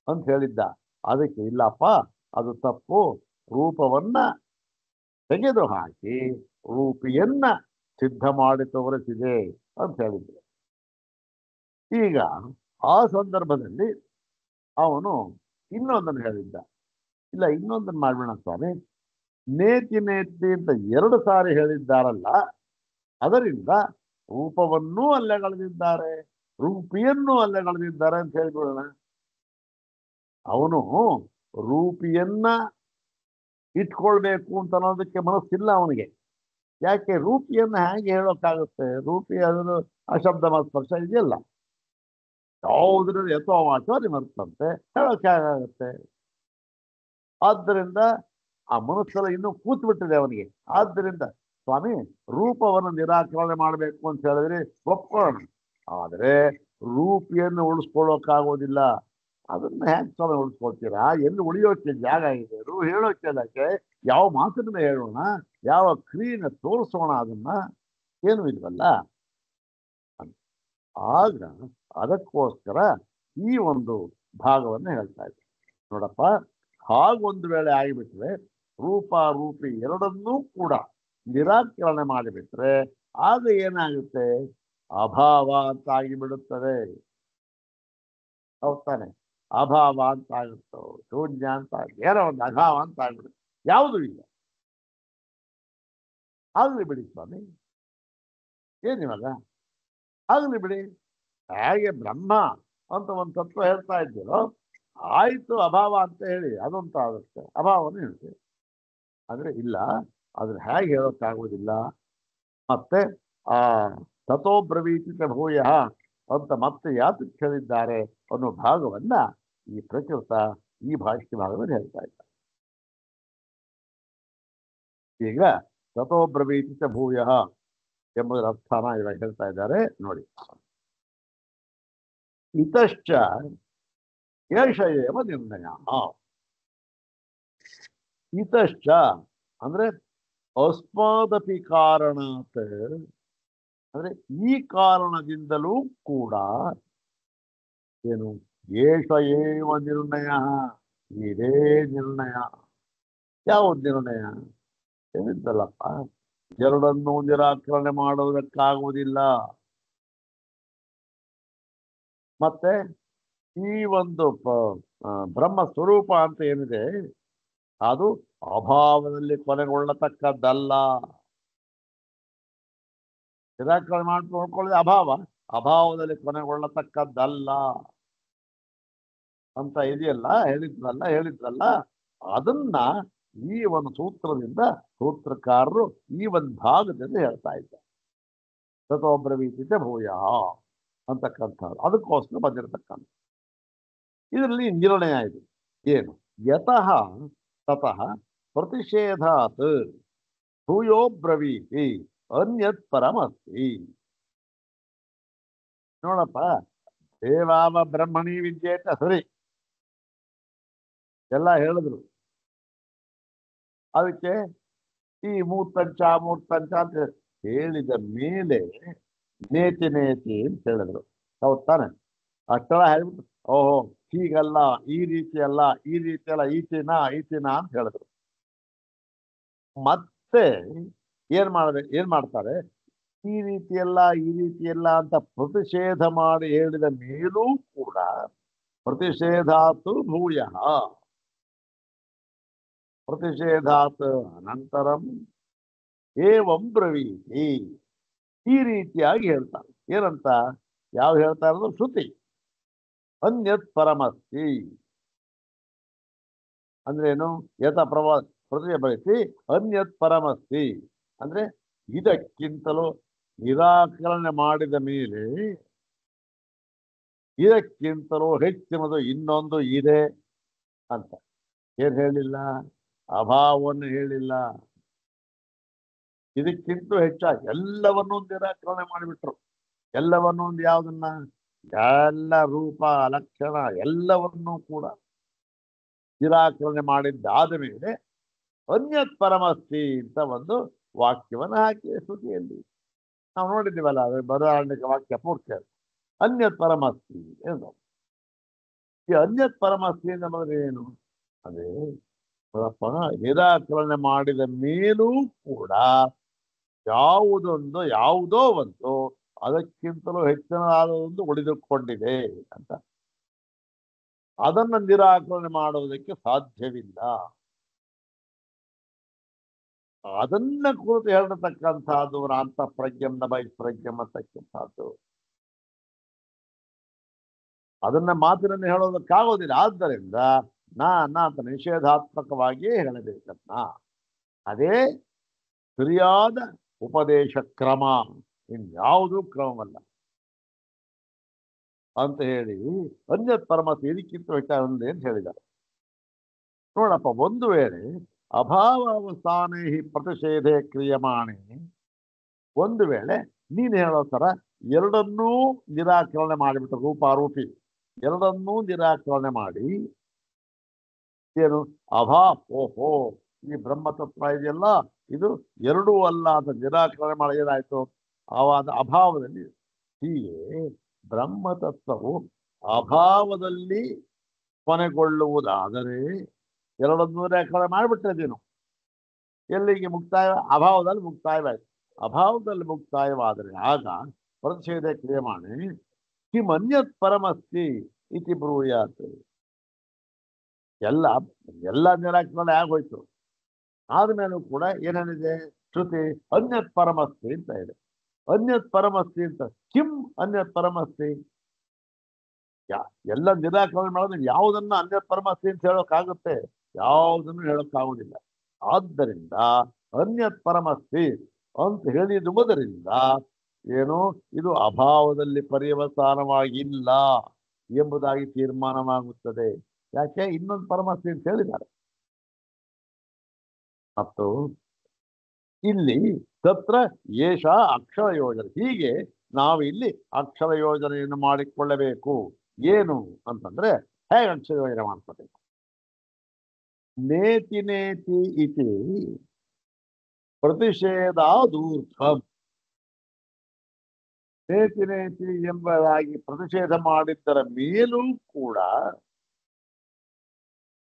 A: ಅಂತ ಹೇಳಿದ್ದ. ಅದಕ್ಕೆ ಇಲ್ಲಪ್ಪ, ಅದು ತಪ್ಪು, ರೂಪವನ್ನ ತೆಗೆದು ಹಾಕಿ ರೂಪಿಯನ್ನ ಸಿದ್ಧ ಮಾಡಿ ತೋರಿಸಿದೆ ಅಂತ ಹೇಳಿದ್ರು. ಈಗ ಆ ಸಂದರ್ಭದಲ್ಲಿ ಅವನು ಇನ್ನೊಂದನ್ನು ಹೇಳಿದ್ದ. ಇಲ್ಲ, ಇನ್ನೊಂದನ್ನು ಮಾಡ್ಬೇಡ ಸ್ವಾಮಿ, ನೇತಿ ನೇತಿ ಅಂತ 2 ಸಾರಿ ಹೇಳಿದ್ದಾರಲ್ಲ, ಅದರಿಂದ ರೂಪವನ್ನೂ ಅಲ್ಲೆಗಳೆದಿದ್ದಾರೆ, ರೂಪಿಯನ್ನೂ ಅಲ್ಲೆಗಳೆದಿದ್ದಾರೆ ಅಂತ ಹೇಳ್ಬಿಡೋಣ. ಅವನು ರೂಪಿಯನ್ನ ಇಟ್ಕೊಳ್ಬೇಕು ಅಂತ ಅನ್ನೋದಕ್ಕೆ ಮನಸ್ಸಿಲ್ಲ ಅವನಿಗೆ. ಯಾಕೆ? ರೂಪಿಯನ್ನ ಹೇಗೆ ಹೇಳೋಕ್ಕಾಗುತ್ತೆ? ರೂಪಿ ಅದನ್ನು ಅಶಬ್ದ ಸ್ಪರ್ಶ ಇದೆಯಲ್ಲ, ಯಾವುದ್ರಲ್ಲಿ ಯಥೋವಾಚೋ ನಿಮರ್ತಂತೆ, ಹೇಳೋಕೆ ಹೇಗಾಗುತ್ತೆ? ಆದ್ದರಿಂದ ಆ ಮನಸ್ಸೆಲ್ಲ ಇನ್ನೂ ಕೂತು ಬಿಟ್ಟಿದೆ ಅವನಿಗೆ. ಆದ್ದರಿಂದ ಸ್ವಾಮಿ, ರೂಪವನ್ನು ನಿರಾಕರಣೆ ಮಾಡಬೇಕು ಅಂತ ಹೇಳಿದ್ರೆ ಒಪ್ಕೊಳ್ಳೋಣ, ಆದರೆ ರೂಪಿಯನ್ನು ಉಳಿಸ್ಕೊಳ್ಳೋಕ್ಕಾಗೋದಿಲ್ಲ. ಅದನ್ನ ಹ್ಯಾಕ್ ಸ್ವಾಮಿ ಉಳಿಸ್ಕೊಳ್ತೀರಾ? ಎಲ್ಲಿ ಉಳಿಯೋಕೆ ಜಾಗ ಇದೆ? ಹೇಳೋಕೆ ಅದಕ್ಕೆ ಯಾವ ಮಾತನ್ನ ಹೇಳೋಣ, ಯಾವ ಕ್ರಿಯೆನ ತೋರಿಸೋಣ? ಅದನ್ನ ಏನು ಇಲ್ವಲ್ಲ. ಆಗ ಅದಕ್ಕೋಸ್ಕರ ಈ ಒಂದು ಭಾಗವನ್ನು ಹೇಳ್ತಾ ಇದ್ದೆ. ನೋಡಪ್ಪ, ಹಾಗೊಂದು ವೇಳೆ ಆಗಿಬಿಟ್ರೆ, ರೂಪ ರೂಪಿ ಎರಡನ್ನೂ ಕೂಡ ನಿರಾಕರಣೆ ಮಾಡಿಬಿಟ್ರೆ ಆಗ ಏನಾಗುತ್ತೆ? ಅಭಾವ ಅಂತ ಆಗಿಬಿಡುತ್ತದೆ. ಹೌದ್ ತಾನೆ? ಅಭಾವ ಅಂತ ಆಗುತ್ತೋ, ಶೂನ್ಯ ಅಂತ, ಏನೋ ಒಂದು ಅಭಾವ ಅಂತ ಆಗ್ಬಿಡುತ್ತೆ, ಯಾವುದೂ ಇಲ್ಲ. ಆಗ್ಲಿ ಬಿಡಿ ಸ್ವಾಮಿ, ಏನಿವಾಗ ಆಗ್ಲಿ ಬಿಡಿ. ಹೇಗೆ ಬ್ರಹ್ಮ ಅಂತ ಒಂದು ತತ್ವ ಹೇಳ್ತಾ ಇದ್ದೀರೋ, ಆಯ್ತು ಅಭಾವ ಅಂತ ಹೇಳಿ ಅದೊಂದು ಆಗುತ್ತೆ, ಅಭಾವವನ್ನು ಹೇಳ್ತೀವಿ. ಆದ್ರೆ ಇಲ್ಲ, ಅದ್ರ ಹೇಗೆ ಹೇಳೋಕ್ಕಾಗೋದಿಲ್ಲ. ಮತ್ತೆ ಆ ತಥೋ ಬ್ರವೀತಿ ಭೂಯ ಅಂತ ಮತ್ತೆ ಯಾತಕ್ಕೆ ಹೇಳಿದ್ದಾರೆ ಅನ್ನೋ ಭಾಗವನ್ನ ಈ ಪ್ರಕೃತ ಈ ಭಾಷ್ಯ ಭಾಗದಲ್ಲಿ ಹೇಳ್ತಾ ಇದ್ದಾರೆ. ಈಗ ತಥೋ ಬ್ರವೀತಿ ಭೂಯ ಎಂಬುದರ ಅರ್ಥನ ಇವಾಗ ಹೇಳ್ತಾ ಇದ್ದಾರೆ ನೋಡಿ. ಇತಶ್ಚ ಏಷ ಏವ ನಿರ್ಣಯ. ಇತಶ್ಚ ಅಂದ್ರೆ ಅಸ್ಮಾದಪಿ ಕಾರಣಾತ್, ಅಂದ್ರೆ ಈ ಕಾರಣದಿಂದಲೂ ಕೂಡ ಏನು? ಏಷ ಏವ ನಿರ್ಣಯ, ಇದೇ ನಿರ್ಣಯ. ಯಾವುದು ನಿರ್ಣಯ? ಹೇಳಿದ್ದಲ್ಲಪ್ಪ, ಎರಡನ್ನೂ ನಿರಾಕರಣೆ ಮಾಡುವುದಕ್ಕಾಗುವುದಿಲ್ಲ. ಮತ್ತೆ ಈ ಒಂದು ಬ್ರಹ್ಮ ಸ್ವರೂಪ ಅಂತ ಏನಿದೆ ಅದು ಅಭಾವದಲ್ಲಿ ಕೊನೆಗೊಳ್ಳತಕ್ಕದ್ದಲ್ಲ. ನಿರಾಕರಣೆ ಮಾಡಿ ನೋಡ್ಕೊಳ್ಳೋದು ಅಭಾವದಲ್ಲಿ ಕೊನೆಗೊಳ್ಳತಕ್ಕದ್ದಲ್ಲ ಅಂತ ಇದೆಯಲ್ಲ, ಹೇಳಿದ್ರಲ್ಲ ಅದನ್ನ ಈ ಒಂದು ಸೂತ್ರದಿಂದ ಸೂತ್ರಕಾರರು ಈ ಒಂದು ಭಾಗದಿಂದ ಹೇಳ್ತಾ ಇದ್ದಾರೆ. ತಥೋಬ್ರವೀತಿ ಭೂಯ ಅಂತಕ್ಕಂಥದ್ದು ಅದಕ್ಕೋಸ್ಕರ ಬಂದಿರತಕ್ಕಂಥ. ಇದರಲ್ಲಿ ನಿರ್ಣಯ ಇದೆ. ಏನು? ಯತಃ ತತಃ ಪ್ರತಿಷೇಧಾತ್ ಭೂಯೋ ಬ್ರವೀತಿ ಅನ್ಯತ್ ಪರಮಸ್ತಿ. ನೋಡಪ್ಪ, ದೇವಾವ ಬ್ರಹ್ಮಣಿ ವಿದ್ಯೇತ ಸರಿ, ಎಲ್ಲ ಹೇಳಿದ್ರು. ಅದಕ್ಕೆ ಈ ಮೂರ್ತಂಚ ಅಂತ ಹೇಳಿದ ಮೇಲೆ ನೇತಿ ನೇತಿ ಅಂತ ಹೇಳಿದ್ರು. ಹೌದ್ ತಾನೆ? ಅಷ್ಟೆಲ್ಲ ಹೇಳ್ಬಿಟ್ಟು ಓಹೋ ಹೀಗಲ್ಲ, ಈ ರೀತಿ ಅಲ್ಲ, ಈ ರೀತಿ ಅಲ್ಲ, ಈಚಿನ ಅಂತ ಹೇಳಿದ್ರು. ಮತ್ತೆ ಏನ್ ಮಾಡ್ತಾರೆ, ಈ ರೀತಿಯಲ್ಲ ಅಂತ ಪ್ರತಿಷೇಧ ಮಾಡಿ ಹೇಳಿದ ಮೇಲೂ ಕೂಡ ಪ್ರತಿಷೇಧಾತ್ ಭೂಯ ಪ್ರತಿಷೇಧಾತ್ ಅನಂತರಂ ಏವಂ ಬ್ರವೀತಿ ಈ ರೀತಿಯಾಗಿ ಹೇಳ್ತಾರೆ. ಏನಂತ ಯಾವ್ದು ಹೇಳ್ತಾ ಇರೋದು? ಶ್ರುತಿ. ಅನ್ಯತ್ ಪರಮಸ್ತಿ ಅಂದ್ರೇನು? ಯಥ ಪ್ರತಿಯ ಬಯಸಿ ಅನ್ಯತ್ ಪರಮಸ್ತಿ ಅಂದ್ರೆ ಇದಕ್ಕಿಂತಲೂ ನಿರಾಕರಣೆ ಮಾಡಿದ ಮೇಲೆ ಇದಕ್ಕಿಂತಲೂ ಹೆಚ್ಚಿನದು ಇನ್ನೊಂದು ಇದೆ ಅಂತ. ಏನ್ ಹೇಳಿಲ್ಲ? ಅಭಾವವನ್ನು ಹೇಳಿಲ್ಲ. ಇದಕ್ಕಿಂತ ಹೆಚ್ಚಾಗಿ ಎಲ್ಲವನ್ನೂ ನಿರಾಕರಣೆ ಮಾಡಿಬಿಟ್ರು. ಎಲ್ಲವನ್ನೂ ಯಾವುದನ್ನ? ಎಲ್ಲ ರೂಪ ಲಕ್ಷಣ ಎಲ್ಲವನ್ನೂ ಕೂಡ ನಿರಾಕರಣೆ ಮಾಡಿದ್ದಾದ ಮೇಲೆ ಅನ್ಯತ್ ಪರಮಸ್ತಿ ಅಂತ ಒಂದು ವಾಕ್ಯವನ್ನು ಹಾಕಿ ಶ್ರುತಿಯಲ್ಲಿ ನಾವು ನೋಡಿದ್ದೀವಲ್ಲ, ಬದಾರಣ್ಯಕ ವಾಕ್ಯ ಪೂರ್ತಿ ಅನ್ಯತ್ ಪರಮಸ್ತಿ ಎಂದು. ಈ ಅನ್ಯತ್ ಪರಮಸ್ತಿ ನಮಗೆ ಏನು? ಅದೇ ನಿರಾಕರಣೆ ಮಾಡಿದ ಮೇಲೂ ಕೂಡ ಯಾವುದೋ ಒಂದು ಅದಕ್ಕಿಂತಲೂ ಹೆಚ್ಚಿನದಾದದೊಂದು ಉಳಿದುಕೊಂಡಿದೆ ಅಂತ. ಅದನ್ನು ನಿರಾಕರಣೆ ಮಾಡುವುದಕ್ಕೆ ಸಾಧ್ಯವಿಲ್ಲ. ಅದನ್ನ ಕುರಿತು ಹೇಳತಕ್ಕಂಥದ್ದು ಅಂತಃಪ್ರಜ್ಞೆಯ ಬಹಿಷ್ಪ್ರಜ್ಞೆ ಅಂತಕ್ಕಂಥದ್ದು. ಅದನ್ನ ಮಾತಿನಲ್ಲಿ ಹೇಳೋದಕ್ಕಾಗೋದಿಲ್ಲ. ಆದ್ದರಿಂದ ಅಂತ ನಿಷೇಧಾತ್ಮಕವಾಗಿಯೇ ಹೇಳಬೇಕನ್ನ. ಅದೇ ಸರಿಯಾದ ಉಪದೇಶ ಕ್ರಮ, ಇನ್ಯಾವುದೂ ಕ್ರಮವಲ್ಲ ಅಂತ ಹೇಳಿ ಅನ್ಯತ್ ಪರಮಸ್ತಿ ಇದಕ್ಕಿಂತ ಹೆಚ್ಚಾಗಿದೆ ಅಂತ ಹೇಳಿದ್ದಾರೆ. ನೋಡಪ್ಪ, ಒಂದು ವೇಳೆ ಅಭಾವಾವಸ್ಥಾನೇ ಪ್ರತಿಷೇಧೆ ಕ್ರಿಯಮಾಣೆ, ಒಂದು ವೇಳೆ ನೀನು ಹೇಳೋ ತರ ಎರಡನ್ನೂ ನಿರಾಕರಣೆ ಮಾಡಿಬಿಟ್ಟು ರೂಪಾರೂಪಿ ಎರಡನ್ನೂ ನಿರಾಕರಣೆ ಮಾಡಿ ಏನು ಓಹೋ ಈ ಬ್ರಹ್ಮತತ್ವ ಇದೆಯಲ್ಲ ಇದು ಎರಡೂ ಅಲ್ಲ ಅಂತ ನಿರಾಕರಣೆ ಮಾಡಿ ಏನಾಯ್ತು? ಆವಾದ ಅಭಾವದಲ್ಲಿ ಹೀಗೆ ಬ್ರಹ್ಮತತ್ವವು ಅಭಾವದಲ್ಲಿ ಕೊನೆಗೊಳ್ಳುವುದಾದರೆ ಎರಡನ್ನೂ ನಿರಾಕರಣೆ ಮಾಡಿಬಿಟ್ರೆ ನೀನು ಎಲ್ಲಿಗೆ ಮುಕ್ತಾಯ? ಅಭಾವದಲ್ಲಿ ಮುಕ್ತಾಯವಾಯ್ತು. ಅಭಾವದಲ್ಲಿ ಮುಕ್ತಾಯವಾದರೆ ಆಗ ಪ್ರತಿಷೇಧ ಕ್ರಿಯಮಾಣೆ ಕಿಮನ್ಯತ್ ಪರಮಸ್ತಿ ಇತಿ ಬ್ರೂಯಾತ್. ಎಲ್ಲ ನಿರಾಕರಣೆ ಆಗೋಯ್ತು. ಆದ್ಮೇಲೂ ಕೂಡ ಏನೇನಿದೆ? ಶ್ರುತಿ ಅನ್ಯತ್ ಪರಮಸ್ತಿ ಅಂತ ಇದೆ. ಅನ್ಯತ್ ಪರಮಸ್ತಿ ಅಂತ ಕಿಂ ಅನ್ಯತ್ ಪರಮಸ್ತಿ? ಎಲ್ಲ ನಿರಾಕರಣೆ ಮಾಡೋದು ಯಾವುದನ್ನ ಅನ್ಯತ್ ಪರಮಸ್ತಿ ಅಂತ ಹೇಳೋಕ್ಕಾಗುತ್ತೆ? ಯಾವುದನ್ನು ಹೇಳೋಕ್ಕಾಗುವುದಿಲ್ಲ. ಆದ್ದರಿಂದ ಅನ್ಯತ್ ಪರಮಸ್ತಿ ಅಂತ ಹೇಳಿರುವುದರಿಂದ ಏನು ಇದು ಅಭಾವದಲ್ಲಿ ಪರ್ಯವಸಾನವಾಗಿಲ್ಲ ಎಂಬುದಾಗಿ ತೀರ್ಮಾನವಾಗುತ್ತದೆ. ಯಾಕೆ? ಇನ್ನೊಂದು ಪರಮಸ್ತಿ ಅಂತ ಹೇಳಿದ್ದಾರೆ. ಮತ್ತು ಇಲ್ಲಿ ತತ್ರ ಏಷ ಅಕ್ಷರ ಯೋಜನೆ, ಹೀಗೆ ನಾವು ಇಲ್ಲಿ ಅಕ್ಷರ ಯೋಜನೆಯನ್ನು ಮಾಡಿಕೊಳ್ಳಬೇಕು. ಏನು ಅಂತಂದ್ರೆ ಹೇಗೆ ಅಕ್ಷರ ಯೋಜನೆ ಮಾಡ್ಕೋಬೇಕು? ನೇತಿ ನೇತಿ ಇತಿ ಪ್ರತಿಷೇಧಾದೂರ್ಧ್ವಂ. ನೇತಿ ನೇತಿ ಎಂಬುದಾಗಿ ಪ್ರತಿಷೇಧ ಮಾಡಿದ್ದರ ಮೇಲೂ ಕೂಡ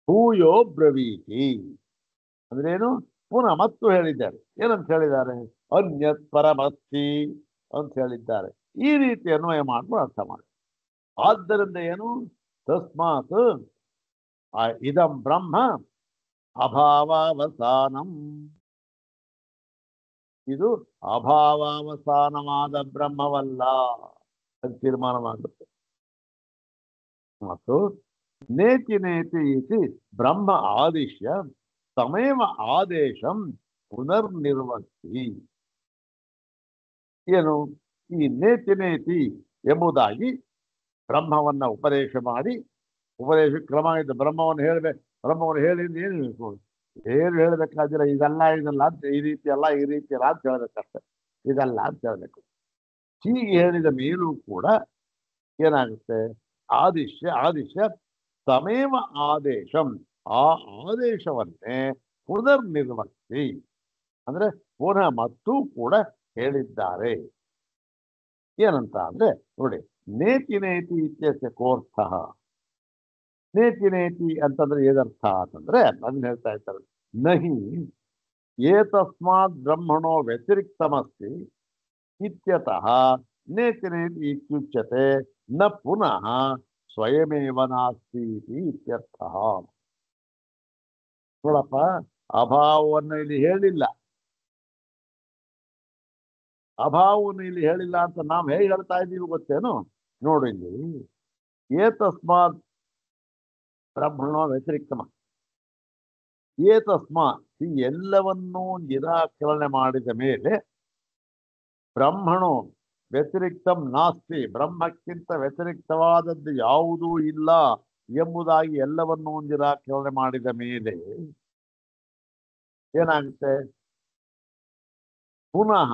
A: ಭೂಯೋ ಬ್ರವೀತಿ ಅಂದ್ರೇನು? ಪುನಃ ಮತ್ತು ಹೇಳಿದ್ದಾರೆ. ಏನಂತ ಹೇಳಿದ್ದಾರೆ? ಅನ್ಯತ್ ಪರಮಸ್ತಿ ಅಂತ ಹೇಳಿದ್ದಾರೆ. ಈ ರೀತಿ ಅನ್ವಯ ಮಾಡ್ಕೊಂಡು ಅರ್ಥ ಮಾಡಿ. ಆದ್ದರಿಂದ ಏನು? ತಸ್ಮಾತ್ ಇದಂ ಬ್ರಹ್ಮ ಅಭಾವಾವಸಾನಂ, ಇದು ಅಭಾವಾವಸಾನವಾದ ಬ್ರಹ್ಮವಲ್ಲ ಅಂತ ತೀರ್ಮಾನವಾಗುತ್ತೆ. ಮತ್ತು ನೇತಿ ನೇತಿ ಇತಿ ಬ್ರಹ್ಮ ಆದಿಶ್ಯ ತಮೇವ ಆದೇಶಂ ಪುನರ್ನಿರ್ವರ್ತಿ. ಏನು? ಈ ನೇತಿ ನೇತಿ ಎಂಬುದಾಗಿ ಬ್ರಹ್ಮವನ್ನ ಉಪದೇಶ ಮಾಡಿ, ಉಪದೇಶ ಕ್ರಮ ಇದ್ದ ಬ್ರಹ್ಮವನ್ನು ಹೇಳಬೇಕು. ಬ್ರಹ್ಮವನ್ನು ಹೇಳಿದ್ರೆ ಏನು ಹೇಳಬೇಕಾದ್ರೆ ಇದಲ್ಲ ಅಂತ, ಈ ರೀತಿ ಅಲ್ಲ ಅಂತ ಹೇಳಬೇಕಷ್ಟೆ. ಇದಲ್ಲ ಅಂತ ಹೇಳಬೇಕು. ಹೀಗೆ ಹೇಳಿದ ಮೇಲೂ ಕೂಡ ಏನಾಗುತ್ತೆ? ಆದಿಶ್ಯ ತಮೇವ ಆದೇಶಂ, ಆ ಆದೇಶವನ್ನೇ ಪುನರ್ನಿರ್ವರ್ತಿ ಅಂದ್ರೆ ಪುನಃ ಮತ್ತೂ ಕೂಡ ಹೇಳಿದ್ದಾರೆ. ಏನಂತ ಅಂದ್ರೆ ನೋಡಿ, ನೇತಿ ನೇತಿ ಇತ್ಯಸ್ಯ ಕೋರ್ಥ. ನೇತಿ ನೇತಿ ಅಂತಂದ್ರೆ ಏನರ್ಥ ಅಂತಂದ್ರೆ ಅದನ್ನ ಹೇಳ್ತಾ ಇರ್ತಾರೆ. ನಹಿ ಏತಸ್ಮಾತ್ ಬ್ರಹ್ಮಣೋ ವ್ಯತಿರಿಕ್ತಮಸ್ತಿ ಇತ್ಯತಃ ನೇತಿ ನೇತಿ ಇತ್ಯುಚ್ಯತೆ ನ ಪುನಃ ಸ್ವಯಮೇವ ನಾಸ್ತಿ ಇತ್ಯರ್ಥ. ನೋಡಪ್ಪ, ಅಭಾವವನ್ನು ಇಲ್ಲಿ ಹೇಳಿಲ್ಲ. ಅಭಾವವನ್ನು ಇಲ್ಲಿ ಹೇಳಿಲ್ಲ ಅಂತ ನಾವು ಹೇಗೆ ಹೇಳ್ತಾ ಇದ್ದೀವಿ ಗೊತ್ತೇನು? ನೋಡು ಇಲ್ಲಿ, ಏತಸ್ಮಾತ್ ಬ್ರಹ್ಮಣೋ ವ್ಯತಿರಿಕ್ತಮ. ಏತಸ್ಮಾತ್ ಈ ಎಲ್ಲವನ್ನೂ ನಿರಾಕರಣೆ ಮಾಡಿದ ಮೇಲೆ ಬ್ರಹ್ಮಣೋ ವ್ಯತಿರಿಕ್ತಂ ನಾಸ್ತಿ, ಬ್ರಹ್ಮಕ್ಕಿಂತ ವ್ಯತಿರಿಕ್ತವಾದದ್ದು ಯಾವುದೂ ಇಲ್ಲ ಎಂಬುದಾಗಿ ಎಲ್ಲವನ್ನೂ ನಿರಾಕರಣೆ ಮಾಡಿದ ಮೇಲೆ ಏನಾಗುತ್ತೆ? ಪುನಃ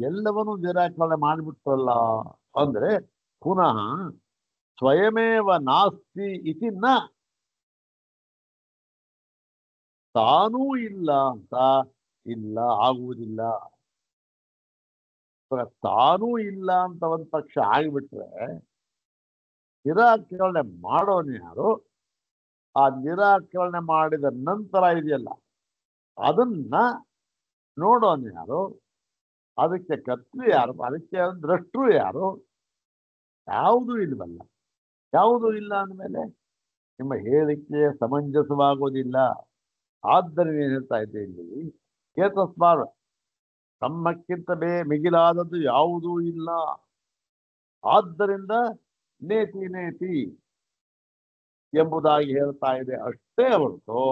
A: ಎಲ್ಲವನ್ನೂ ನಿರಾಕರಣೆ ಮಾಡಿಬಿಟ್ಟಲ್ಲ ಅಂದ್ರೆ ಪುನಃ ಸ್ವಯಮೇವ ನಾಸ್ತಿ ಇತಿ ನ, ತಾನೂ ಇಲ್ಲ ಅಂತ ಇಲ್ಲ, ಆಗುವುದಿಲ್ಲ. ತಾನೂ ಇಲ್ಲ ಅಂತ ಒಂದ್ ಪಕ್ಷ ಆಗಿಬಿಟ್ರೆ ನಿರಾಕರಣೆ ಮಾಡೋನು ಯಾರು? ಆ ನಿರಾಕರಣೆ ಮಾಡಿದ ನಂತರ ಇದೆಯಲ್ಲ ಅದನ್ನ ನೋಡೋನು ಯಾರು? ಅದಕ್ಕೆ ಕರ್ತೃ ಯಾರು? ಅದಕ್ಕೆ ದೃಷ್ಟರು ಯಾರು? ಯಾವುದೂ ಇಲ್ವಲ್ಲ. ಯಾವುದೂ ಇಲ್ಲ ಅಂದಮೇಲೆ ನಿಮ್ಮ ಹೇಳಿಕೆ ಸಮಂಜಸವಾಗೋದಿಲ್ಲ. ಆದ್ದರಿಂದ ಏನ್ ಹೇಳ್ತಾ ಇದ್ದೆ ಇಲ್ಲಿ, ಏತಸ್ಮಾತ್ ಬ್ರಹ್ಮಕ್ಕಿಂತ ಮಿಗಿಲಾದದ್ದು ಯಾವುದೂ ಇಲ್ಲ. ಆದ್ದರಿಂದ ನೇತಿ ನೇತಿ ಎಂಬುದಾಗಿ ಹೇಳ್ತಾ ಇದೆ ಅಷ್ಟೇ ಹೊರತು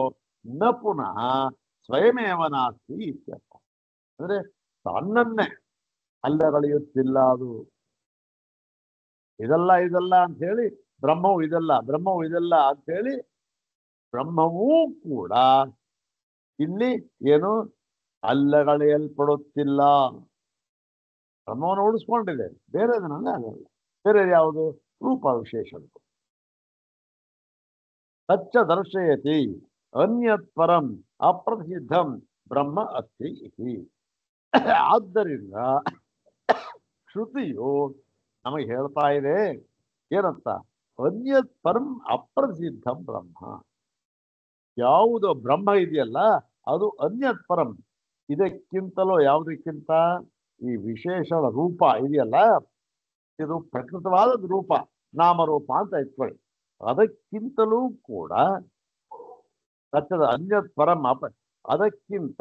A: ನ ಪುನಃ ಸ್ವಯಮೇವ ನಾಸ್ತಿ ಇತ್ಯರ್ಥ. ಅಂದ್ರೆ ತನ್ನನ್ನೇ ಅಲ್ಲಗಳೆಯುತ್ತಿಲ್ಲ ಅದು. ಇದಲ್ಲ ಇದಲ್ಲ ಅಂತ ಹೇಳಿ ಬ್ರಹ್ಮವು ಇದಲ್ಲ, ಬ್ರಹ್ಮವು ಇದಲ್ಲ ಅಂತ ಹೇಳಿ ಬ್ರಹ್ಮವೂ ಕೂಡ ಇಲ್ಲಿ ಏನು ಅಲ್ಲಗಳೆಯಲ್ಪಡುತ್ತಿಲ್ಲ. ಬ್ರಹ್ಮವನ್ನು ಉಳಿಸ್ಕೊಂಡಿದೆ, ಬೇರೆದನ್ನೆಲ್ಲ ಆಗಲ್ಲ. ಬೇರೆ ಯಾವುದು? ರೂಪ ವಿಶೇಷಗಳು. ತಚ್ಚ ದರ್ಶಯತಿ ಅನ್ಯತ್ ಪರಂ ಅಪ್ರಸಿದ್ಧಂ ಬ್ರಹ್ಮ ಅಸ್ತಿ ಇತಿ. ಆದ್ದರಿಂದ ಶ್ರುತಿಯು ನಮಗೆ ಹೇಳ್ತಾ ಇದೆ ಏನಂತ? ಅನ್ಯತ್ ಪರಂ ಅಪ್ರಸಿದ್ಧಂ ಬ್ರಹ್ಮ. ಯಾವುದು ಬ್ರಹ್ಮ ಇದೆಯಲ್ಲ ಅದು ಅನ್ಯತ್ ಪರಂ, ಇದಕ್ಕಿಂತಲೂ ಯಾವುದಕ್ಕಿಂತ ಈ ವಿಶೇಷ ರೂಪ ಇದೆಯಲ್ಲ, ಇದು ಪ್ರಕೃತವಾದ ರೂಪ, ನಾಮರೂಪ ಅಂತ ಇಟ್ಕೊಳ್ಳಿ. ಅದಕ್ಕಿಂತಲೂ ಕೂಡ ಸತ್ಯದ ಅನ್ಯತ್ ಪರಂ ಅದಕ್ಕಿಂತ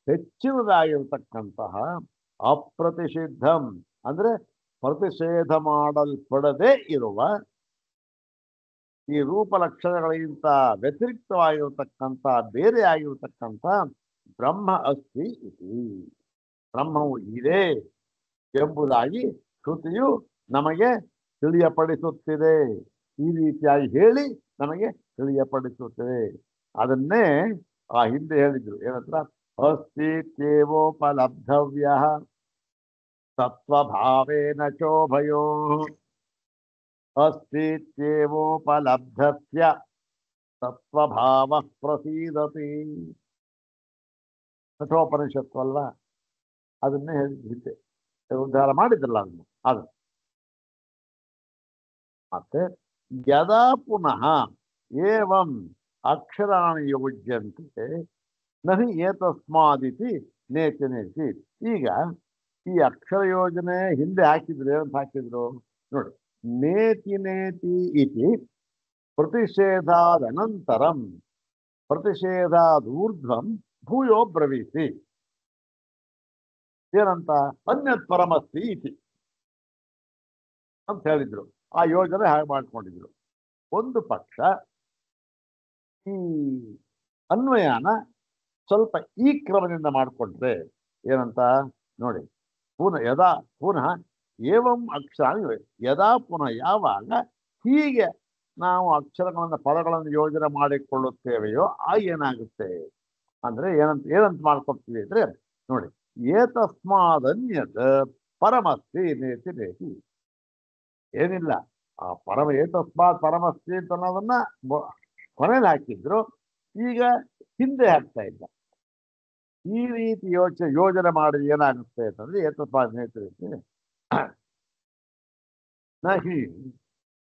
A: ಹೆಚ್ಚಿನದಾಗಿರ್ತಕ್ಕಂತಹ ಅಪ್ರತಿಷಿದ್ಧಂ ಅಂದ್ರೆ ಪ್ರತಿಷೇಧ ಮಾಡಲ್ಪಡದೆ ಇರುವ ಈ ರೂಪ ಲಕ್ಷಣಗಳಿಗಿಂತ ವ್ಯತಿರಿಕ್ತವಾಗಿರತಕ್ಕಂಥ ಬೇರೆ ಆಗಿರತಕ್ಕಂಥ ಬ್ರಹ್ಮ ಅಸ್ತಿ ಇತಿ, ಬ್ರಹ್ಮವು ಇದೆ ಎಂಬುದಾಗಿ ಶ್ರುತಿಯು ನಮಗೆ ತಿಳಿಯಪಡಿಸುತ್ತಿದೆ. ಈ ರೀತಿಯಾಗಿ ಹೇಳಿ ನಮಗೆ ತಿಳಿಯಪಡಿಸುತ್ತದೆ. ಅದನ್ನೇ ಆ ಹಿಂದೆ ಹೇಳಿದ್ರು, ಏನಂತ? ಅಸ್ತಿತ್ವೇವೋಪಲಬ್ಧವ್ಯ ತತ್ವಭಾವೇನ ಚೋಭಯೋ ಅಸ್ತಿತ್ವೇವೋಪಲಬ್ಧಸ್ಯ ತತ್ವಭಾವ ಪ್ರಸೀದತಿ. ಕಠೋಪನಿಷತ್ತು ಅಲ್ವಾ? ಅದನ್ನೇ ಹೇಳಿದ್ದೆ, ಉದ್ಧಾರ ಮಾಡಿದ್ರಲ್ಲ ಅದನ್ನು. ಅದು ಮತ್ತೆ ಯದಾ ಪುನಃ ಏವಂ ಅಕ್ಷರಾಣಿ ಯೋಜ್ಯಂತೆ ನಹಿ ಏತಸ್ಮಾದಿತಿ ನೇತಿ ನೇತಿ. ಈಗ ಈ ಅಕ್ಷರ ಯೋಜನೆ ಹಿಂದೆ ಹಾಕಿದ್ರು, ಏನಂತ ಹಾಕಿದ್ರು ನೋಡಿ, ನೇತಿ ನೇತಿ ಇತಿ ಪ್ರತಿಷೇಧಾದನಂತರಂ ಪ್ರತಿಷೇಧಾದೂರ್ಧ್ವಂ ಭೂಯೋ ಬ್ರವೀತಿ. ಏನಂತ? ಅನ್ಯತ್ ಪರಮಸ್ತಿ ಇತಿ ಅಂತ ಹೇಳಿದ್ರು. ಆ ಯೋಜನೆ ಹಾಗೆ ಮಾಡ್ಕೊಂಡಿದ್ರು. ಒಂದು ಪಕ್ಷ ಈ ಅನ್ವಯನ ಸ್ವಲ್ಪ ಈ ಕ್ರಮದಿಂದ ಮಾಡಿಕೊಂಡ್ರೆ ಏನಂತ ನೋಡಿ, ಪುನಃ ಏವಂ ಅಕ್ಷರ ಯದಾ ಪುನಃ ಯಾವಾಗ ಹೀಗೆ ನಾವು ಅಕ್ಷರಗಳನ್ನು ಪದಗಳನ್ನು ಯೋಜನೆ ಮಾಡಿಕೊಳ್ಳುತ್ತೇವೆಯೋ ಆಗ ಏನಾಗುತ್ತೆ ಅಂದ್ರೆ ಏನಂತ ಮಾಡ್ಕೊಡ್ತೀವಿ ಅಂದ್ರೆ ನೋಡಿ, ಏತಸ್ಮಾದನ್ಯತ್ ಪರಮಸ್ತಿ ನೇತಿ ನೇತಿ. ಏನಿಲ್ಲ, ಆ ಏತಸ್ಮಾತ್ ಪರಮಸ್ತಿ ಅಂತ ಅನ್ನೋದನ್ನ ಕೊನೆಯಲ್ಲಿ ಹಾಕಿದ್ರು, ಈಗ ಹಿಂದೆ ಹಾಕ್ತಾ ಇಲ್ಲ. ಈ ರೀತಿ ಯೋಜನೆ ಮಾಡಿದ್ರೆ ಏನಾಗುತ್ತೆ ಅಂತಂದ್ರೆ ಏತತ್ವಾಜ್ಞೇತಿ ನಹಿ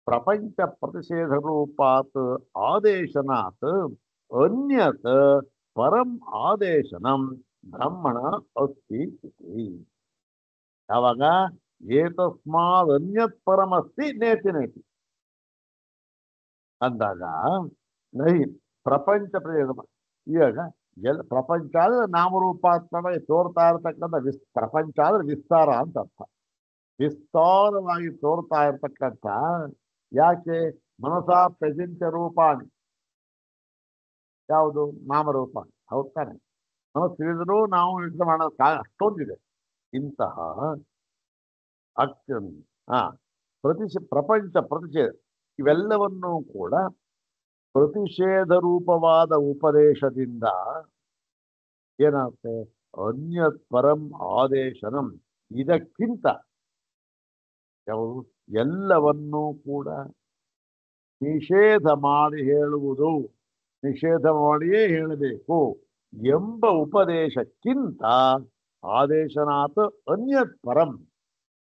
A: ಪ್ರಪಂಚ ಪ್ರತಿಷೇಧ ರೂಪಾತ್ ಆದೇಶನಾತ್ ಅನ್ಯತ್ ಪರಂ ಆದೇಶನಂ ಬ್ರಹ್ಮಣ ಅಸ್ತಿ ಇತಿ. ಯಾವಾಗ ಏತಸ್ಮಾದ್ ಅನ್ಯತ್ ಪರಮಸ್ತಿ ನೇತಿ ನೇತಿ ಅಂದಾಗ ನಹಿ ಪ್ರಪಂಚ ಈಗ ಪ್ರಪಂಚ ಆದ್ರೆ ನಾಮರೂಪಾತ್ಮಕ ತೋರ್ತಾ ಇರತಕ್ಕಂಥ ಪ್ರಪಂಚ ಆದ್ರೆ ವಿಸ್ತಾರ ಅಂತ ಅರ್ಥ. ವಿಸ್ತಾರವಾಗಿ ತೋರ್ತಾ ಇರತಕ್ಕಂಥ, ಯಾಕೆ ಮನಸಾ ಪ್ರಜಂಚ ರೂಪಾಣಿ, ಯಾವುದು ನಾಮರೂಪ, ಹೌದ್ ತಾನೆ? ಮನಸ್ಸಿದ್ರು ನಾವು ಯುದ್ಧ ಮಾಡೋದು ಅಷ್ಟೊಂದಿದೆ. ಇಂತಹ ಪ್ರಪಂಚ ಪ್ರತಿಷೇಧ ಇವೆಲ್ಲವನ್ನೂ ಕೂಡ ಪ್ರತಿಷೇಧ ರೂಪವಾದ ಉಪದೇಶದಿಂದ ಏನಾಗುತ್ತೆ? ಅನ್ಯತ್ ಪರಂ ಆದೇಶನಂ, ಇದಕ್ಕಿಂತ ಯಾವುದು ಎಲ್ಲವನ್ನೂ ಕೂಡ ನಿಷೇಧ ಮಾಡಿ ಹೇಳುವುದು, ನಿಷೇಧ ಮಾಡಿಯೇ ಹೇಳಬೇಕು ಎಂಬ ಉಪದೇಶಕ್ಕಿಂತ ಆದೇಶನಾಥ ಅನ್ಯತ್ ಪರಂ,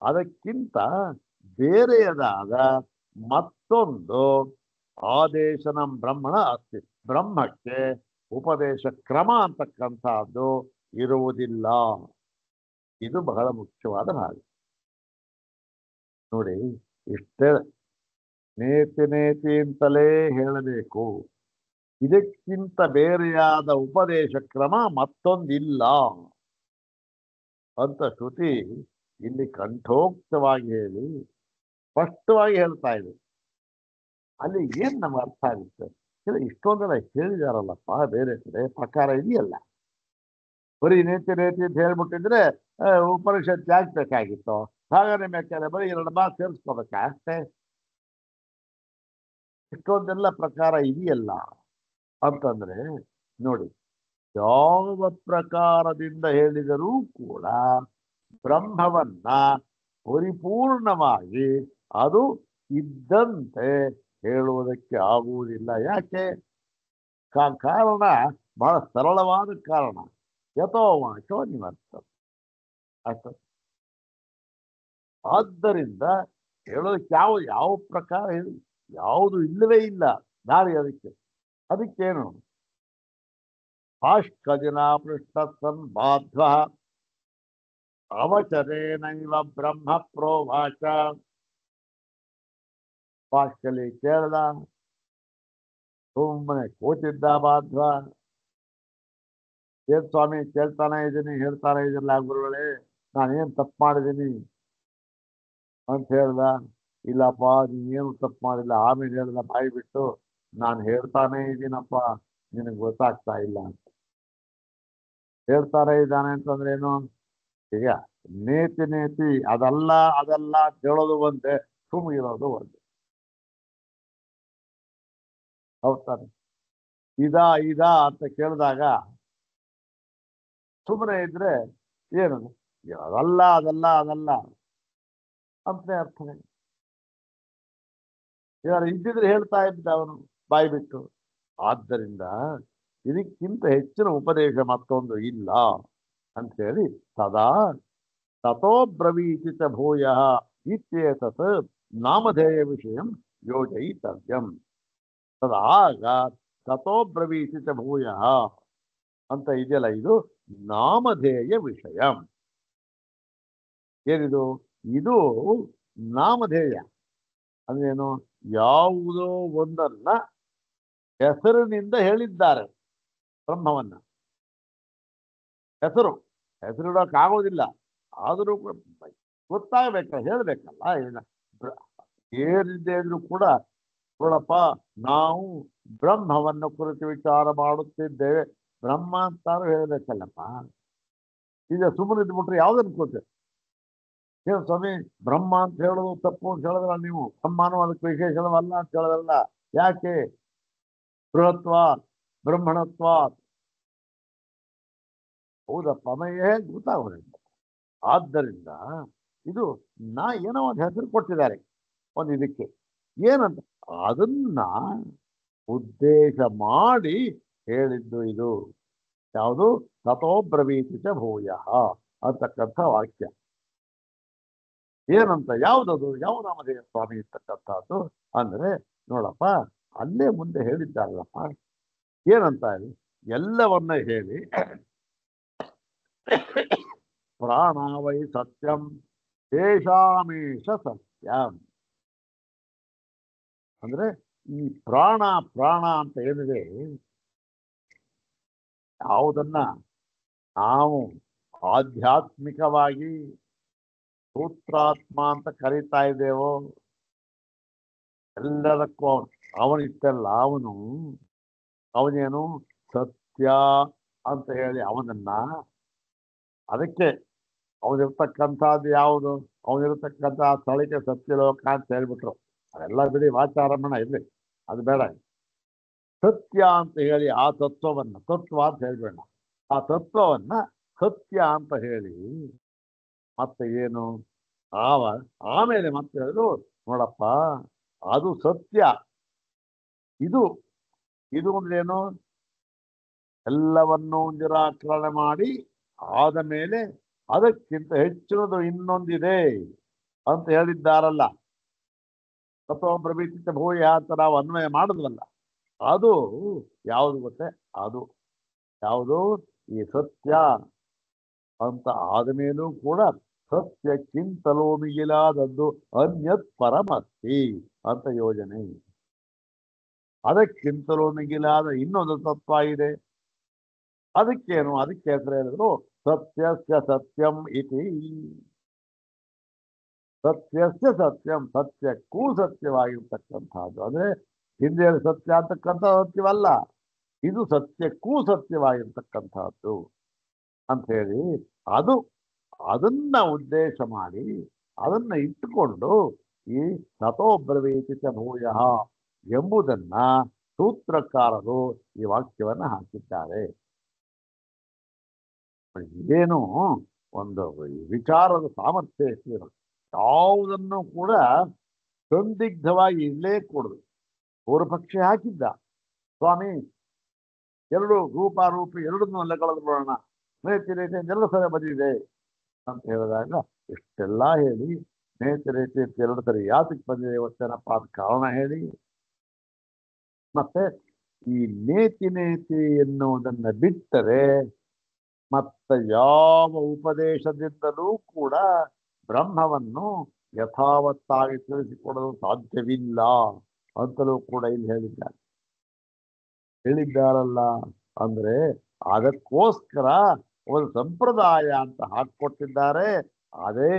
A: ಅದಕ್ಕಿಂತ ಬೇರೆಯದಾದ ಮತ್ತೊಂದು ಆದೇಶನಂ ಬ್ರಹ್ಮಣ ಅಸ್ತಿ, ಬ್ರಹ್ಮಕ್ಕೆ ಉಪದೇಶ ಕ್ರಮ ಅಂತಕ್ಕಂಥದ್ದು ಇರುವುದಿಲ್ಲ. ಇದು ಬಹಳ ಮುಖ್ಯವಾದ ಭಾಗ ನೋಡಿ. ಇಷ್ಟೇ ನೇತಿ ನೇತಿ ಅಂತಲೇ ಹೇಳಬೇಕು, ಇದಕ್ಕಿಂತ ಬೇರೆಯಾದ ಉಪದೇಶ ಕ್ರಮ ಮತ್ತೊಂದಿಲ್ಲ ಅಂತ ಶ್ರುತಿ ಇಲ್ಲಿ ಕಂಠೋಕ್ತವಾಗಿ ಹೇಳಿ ಸ್ಪಷ್ಟವಾಗಿ ಹೇಳ್ತಾ ಇದೆ. ಅಲ್ಲಿ ಏನ್ ನಮ್ಗೆ ಅರ್ಥ ಆಗುತ್ತೆ? ಇಷ್ಟೊಂದೆಲ್ಲ ಹೇಳಿದಾರಲ್ಲಪ್ಪ, ಬೇರೆ ಕಡೆ ಪ್ರಕಾರ ಇದೆಯಲ್ಲ. ಬರೀ ನೇತಿ ನೇತಿ ಅಂತ ಹೇಳ್ಬಿಟ್ಟಿದ್ರೆ ಉಪನಿಷತ್ ಯಾಕೆ ಬೇಕಾಗಿತ್ತು? ಹಾಗಾದ್ರೆ ಬೇಕಾದ್ರೆ ಬರೀ 2 ಮಾತು ಸೇರಿಸ್ಕೋಬೇಕಾ ಅಷ್ಟೇ? ಇಷ್ಟೊಂದೆಲ್ಲ ಪ್ರಕಾರ ಇದೆಯಲ್ಲ ಅಂತಂದ್ರೆ ನೋಡಿ, ಯಾವ ಪ್ರಕಾರದಿಂದ ಹೇಳಿದರೂ ಕೂಡ ಬ್ರಹ್ಮವನ್ನ ಪರಿಪೂರ್ಣವಾಗಿ ಅದು ಇದ್ದಂತೆ ಹೇಳುವುದಕ್ಕೆ ಆಗುವುದಿಲ್ಲ. ಯಾಕೆ? ಕಾರಣ ಬಹಳ ಸರಳವಾದ ಕಾರಣ, ಯಥೋವಾಚೋ ನಿವರ್ತ ಅಷ್ಟ. ಆದ್ದರಿಂದ ಹೇಳೋದಕ್ಕೆ ಯಾವ ಪ್ರಕಾರ ಯಾವುದು ಇಲ್ಲವೇ ಇಲ್ಲ ದಾರಿ. ಅದಕ್ಕೇನು ಭಾಷ್ಕದಿನ ಪೃಷ್ಠ ಸನ್ ಬಾಧ್ವ ಅವಚರೇನೈವ ಬ್ರಹ್ಮ ಪ್ರೋವಾಚ. ಭಾಷ್ಕಲಿ ಕೇಳ್ದ, ಸುಮ್ಮನೆ ಕೂತಿದ್ದ ಬಾಧ್ವ. ಏನ್ ಸ್ವಾಮಿ ಕೇಳ್ತಾನೆ ಇದ್ದೀನಿ, ಹೇಳ್ತಾನೆ ಇದಿಲ್ಲ ಗುರುಗಳೇ, ನಾನೇನ್ ತಪ್ಪು ಮಾಡಿದ್ದೀನಿ ಅಂತ ಹೇಳ್ದ. ಇಲ್ಲಪ್ಪ ನೀನೇನು ತಪ್ಪು ಮಾಡಿಲ್ಲ. ಆಮೇಲೆ ಹೇಳ್ದ ಬಾಯಿ ಬಿಟ್ಟು, ನಾನು ಹೇಳ್ತಾನೆ ಇದ್ದೀನಪ್ಪ, ನಿನಗೆ ಗೊತ್ತಾಗ್ತಾ ಇಲ್ಲ ಅಂತ. ಹೇಳ್ತಾನೆ ಇದ್ದಾನೆ ಅಂತಂದ್ರೆ ಏನು? ಈಗ ನೇತಿ ನೇತಿ ಅದಲ್ಲ ಅಂತ ಹೇಳೋದು ಒಂದೇ, ಸುಮ್ಮಗಿರೋದು ಒಂದೇ. ಹೌದಾನೆ? ಇದ ಅಂತ ಕೇಳಿದಾಗ ಸುಮ್ಮನೆ ಇದ್ರೆ ಏನು? ಅದಲ್ಲ ಅಂತಲೇ ಅರ್ಥನೇ. ಯಾರು ಇದ್ದಿದ್ರೆ ಹೇಳ್ತಾ ಇದ್ದ ಅವನು ಬಾಯಿ ಬಿಟ್ಟು. ಆದ್ದರಿಂದ ಇದಕ್ಕಿಂತ ಹೆಚ್ಚಿನ ಉಪದೇಶ ಮತ್ತೊಂದು ಇಲ್ಲ ಅಂತ ಹೇಳಿ ತಥೋ ಬ್ರವೀತಿ ಚ ಭೂಯ ಇತ್ಯೇತತ್ ನಾಮಧೇಯ ವಿಷಯ ಯೋಜಯಿತವ್ಯಂ. ತದಾಗ ತಥೋ ಬ್ರವೀತಿ ಚ ಭೂಯ ಅಂತ ಇದೆಯಲ್ಲ, ಇದು ನಾಮಧೇಯ ವಿಷಯ. ಏನಿದು? ಇದು ನಾಮಧೇಯ ಅಂದ್ರೇನು? ಯಾವುದೋ ಒಂದನ್ನ ಹೆಸರಿನಿಂದ ಹೇಳಿದ್ದಾರೆ. ಬ್ರಹ್ಮವನ್ನ ಹೆಸರಿಡೋಕ್ಕಾಗೋದಿಲ್ಲ, ಆದರೂ ಕೂಡ ಗೊತ್ತಾಗಬೇಕಲ್ಲ, ಹೇಳ್ಬೇಕಲ್ಲ. ಏನಿದೆ ಅಂದ್ರೂ ಕೂಡ ನೋಡಪ್ಪ, ನಾವು ಬ್ರಹ್ಮವನ್ನು ಕುರಿತು ವಿಚಾರ ಮಾಡುತ್ತಿದ್ದೇವೆ, ಬ್ರಹ್ಮ ಅಂತಾರು ಹೇಳ್ಬೇಕಲ್ಲಪ್ಪ. ಈಗ ಸುಮ್ಮನೆ ಇದ್ಬಿಟ್ರೆ ಯಾವ್ದನ್ನು ಕೂತೆ ಏನು ಸ್ವಾಮಿ ಬ್ರಹ್ಮ ಅಂತ ಹೇಳೋದು ತಪ್ಪು ಅಂತ ಹೇಳಿದ್ರಲ್ಲ ನೀವು. ಬ್ರಹ್ಮನೂ ಅದಕ್ಕೆ ವಿಶೇಷಣವಲ್ಲ ಅಂತ ಹೇಳೋದಲ್ಲ. ಯಾಕೆ? ಬೃಹತ್ವಾತ್ ಬ್ರಹ್ಮಣತ್ವಾತ್. ಹೌದಪ್ಪ, ಅಮಯೇ ಗೊತ್ತಾಗೋದಿಲ್ಲ. ಆದ್ದರಿಂದ ಇದು ಏನೋ ಒಂದು ಹೆಸರು ಕೊಟ್ಟಿದ್ದಾರೆ ಒಂದು ಇದಕ್ಕೆ. ಏನಂತ ಅದನ್ನ ಉದ್ದೇಶ ಮಾಡಿ ಹೇಳಿದ್ದು ಇದು. ಯಾವುದು? ತಥೋ ಬ್ರವೀತಿ ಚ ಭೂಯ ಅಂತಕ್ಕಂಥ ವಾಕ್ಯ. ಏನಂತ? ಯಾವುದದು? ಯಾವ ನಾಮಧೇಯ ಸ್ವಾಮಿ ಇರ್ತಕ್ಕಂಥದ್ದು ಅಂದ್ರೆ ನೋಡಪ್ಪ, ಅಲ್ಲೇ ಮುಂದೆ ಹೇಳಿದ್ದಾರಲ್ಲಪ್ಪ. ಏನಂತ ಹೇಳಿ ಎಲ್ಲವನ್ನ ಹೇಳಿ ಪ್ರಾಣ ವೈ ಸತ್ಯಂ ತೇಷಾಮೇಷ ಸತ್ಯಂ ಅಂದ್ರೆ ಈ ಪ್ರಾಣ ಪ್ರಾಣ ಅಂತ ಏನಿದೆ, ಯಾವುದನ್ನ ನಾವು ಆಧ್ಯಾತ್ಮಿಕವಾಗಿ ಸೂತ್ರಾತ್ಮ ಅಂತ ಕರೀತಾ ಇದ್ದೇವೋ ಎಲ್ಲದಕ್ಕೂ ಅವನಿತ್ತಲ್ಲ, ಅವನೇನು ಸತ್ಯ ಅಂತ ಹೇಳಿ ಅವನನ್ನ, ಅದಕ್ಕೆ ಅವನಿರ್ತಕ್ಕಂಥದ್ದು ಯಾವುದು, ಅವನಿರ್ತಕ್ಕಂಥ ಸ್ಥಳಕ್ಕೆ ಸತ್ಯಲೋಕ ಅಂತ ಹೇಳ್ಬಿಟ್ರು. ಅದೆಲ್ಲ ಬಿಡಿ, ವಾಚಾರಮಣ ಇರ್ಲಿ, ಅದು ಬೇಡ. ಸತ್ಯ ಅಂತ ಹೇಳಿ ಆ ತತ್ವವನ್ನ, ತತ್ವ ಅಂತ ಹೇಳ್ಬೇಡ, ಆ ತತ್ವವನ್ನ ಸತ್ಯ ಅಂತ ಹೇಳಿ ಮತ್ತೆ ಏನು ಆಮೇಲೆ ಮತ್ತೆ ಹೇಳಿದ್ರು, ನೋಡಪ್ಪ ಅದು ಸತ್ಯ. ಇದು ಇದು ಅಂದ್ರೇನು? ಎಲ್ಲವನ್ನೂ ನಿರಾಕರಣೆ ಮಾಡಿ ಆದ ಮೇಲೆ ಅದಕ್ಕಿಂತ ಹೆಚ್ಚಿನದು ಇನ್ನೊಂದಿದೆ ಅಂತ ಹೇಳಿದ್ದಾರಲ್ಲ. ತತ್ವ ಪ್ರಭೀತಿ ಭೂಯ ಅಂತ ನಾವು ಅನ್ವಯ ಮಾಡಿದ್ವಲ್ಲ, ಅದು ಯಾವುದು ಗೊತ್ತೇ? ಅದು ಯಾವುದು? ಈ ಸತ್ಯ ಅಂತ ಆದಮೇಲೂ ಕೂಡ ಸತ್ಯಕ್ಕಿಂತಲೂ ಮಿಗಿಲಾದದ್ದು ಅನ್ಯತ್ ಪರಮಸ್ತಿ ಅಂತ ಯೋಜನೆ. ಅದಕ್ಕಿಂತಲೂ ಮಿಗಿಲಾದ ಇನ್ನೊಂದು ತತ್ವ ಇದೆ. ಅದಕ್ಕೇನು? ಅದಕ್ಕೆ ಹೆಸರು ಹೇಳಿದ್ರು ಸತ್ಯಸ್ಯ ಸತ್ಯಂ ಇತಿ. ಸತ್ಯಸ್ಯ ಸತ್ಯಂ, ಸತ್ಯಕ್ಕೂ ಸತ್ಯವಾಗಿರ್ತಕ್ಕಂಥದ್ದು. ಅಂದ್ರೆ ಹಿಂದೆ ಸತ್ಯ ಅಂತಕ್ಕಂಥ ಸತ್ಯವಲ್ಲ, ಇದು ಸತ್ಯಕ್ಕೂ ಸತ್ಯವಾಗಿರ್ತಕ್ಕಂಥದ್ದು ಅಂತ ಹೇಳಿ ಅದನ್ನ ಉದ್ದೇಶ ಮಾಡಿ ಅದನ್ನ ಇಟ್ಟುಕೊಂಡು ಈ ತಥೋ ಬ್ರವೀತಿ ಚ ಭೂಯ ಎಂಬುದನ್ನ ಸೂತ್ರಕಾರರು ಈ ವಾಕ್ಯವನ್ನ ಹಾಕಿದ್ದಾರೆ. ಏನು ಒಂದು ವಿಚಾರದ ಸಾಮರ್ಥ್ಯ ಎಷ್ಟು! ಯಾವುದನ್ನು ಕೂಡ ಸಂದಿಗ್ಧವಾಗಿ ಇಲ್ಲೇ ಕೊಡುದು. ಪೂರ್ವಪಕ್ಷಿ ಹಾಕಿದ್ದ, ಸ್ವಾಮಿ ಎರಡು ರೂಪಾರೂಪಿ ಎರಡನ್ನೂ ಅಲ್ಲ ಕಳೆದು ಬಿಡೋಣ, ನೇತಿ ರೇತಿ ಎರಡು ಸಲ ಬಂದಿದೆ ಅಂತ ಹೇಳಿದಾಗ ಇಷ್ಟೆಲ್ಲ ಹೇಳಿ ನೇತಿ ರೇತಿ ಎರಡು ಸರಿ ಯಾತಕ್ಕೆ ಬಂದಿದೆ ಇವತ್ತೇನಪ್ಪ ಅಂತ ಕಾರಣ ಹೇಳಿ, ಮತ್ತೆ ಈ ನೇತಿ ನೇತಿ ಎನ್ನುವುದನ್ನ ಬಿಟ್ಟರೆ ಮತ್ತೆ ಯಾವ ಉಪದೇಶದಿಂದಲೂ ಕೂಡ ಬ್ರಹ್ಮವನ್ನು ಯಥಾವತ್ತಾಗಿ ತಿಳಿಸಿಕೊಡಲು ಸಾಧ್ಯವಿಲ್ಲ ಅಂತಲೂ ಕೂಡ ಇಲ್ಲಿ ಹೇಳಿದ್ದಾರಲ್ಲ. ಅಂದ್ರೆ ಅದಕ್ಕೋಸ್ಕರ ಒಂದು ಸಂಪ್ರದಾಯ ಅಂತ ಹಾಕೊಟ್ಟಿದ್ದಾರೆ. ಅದೇ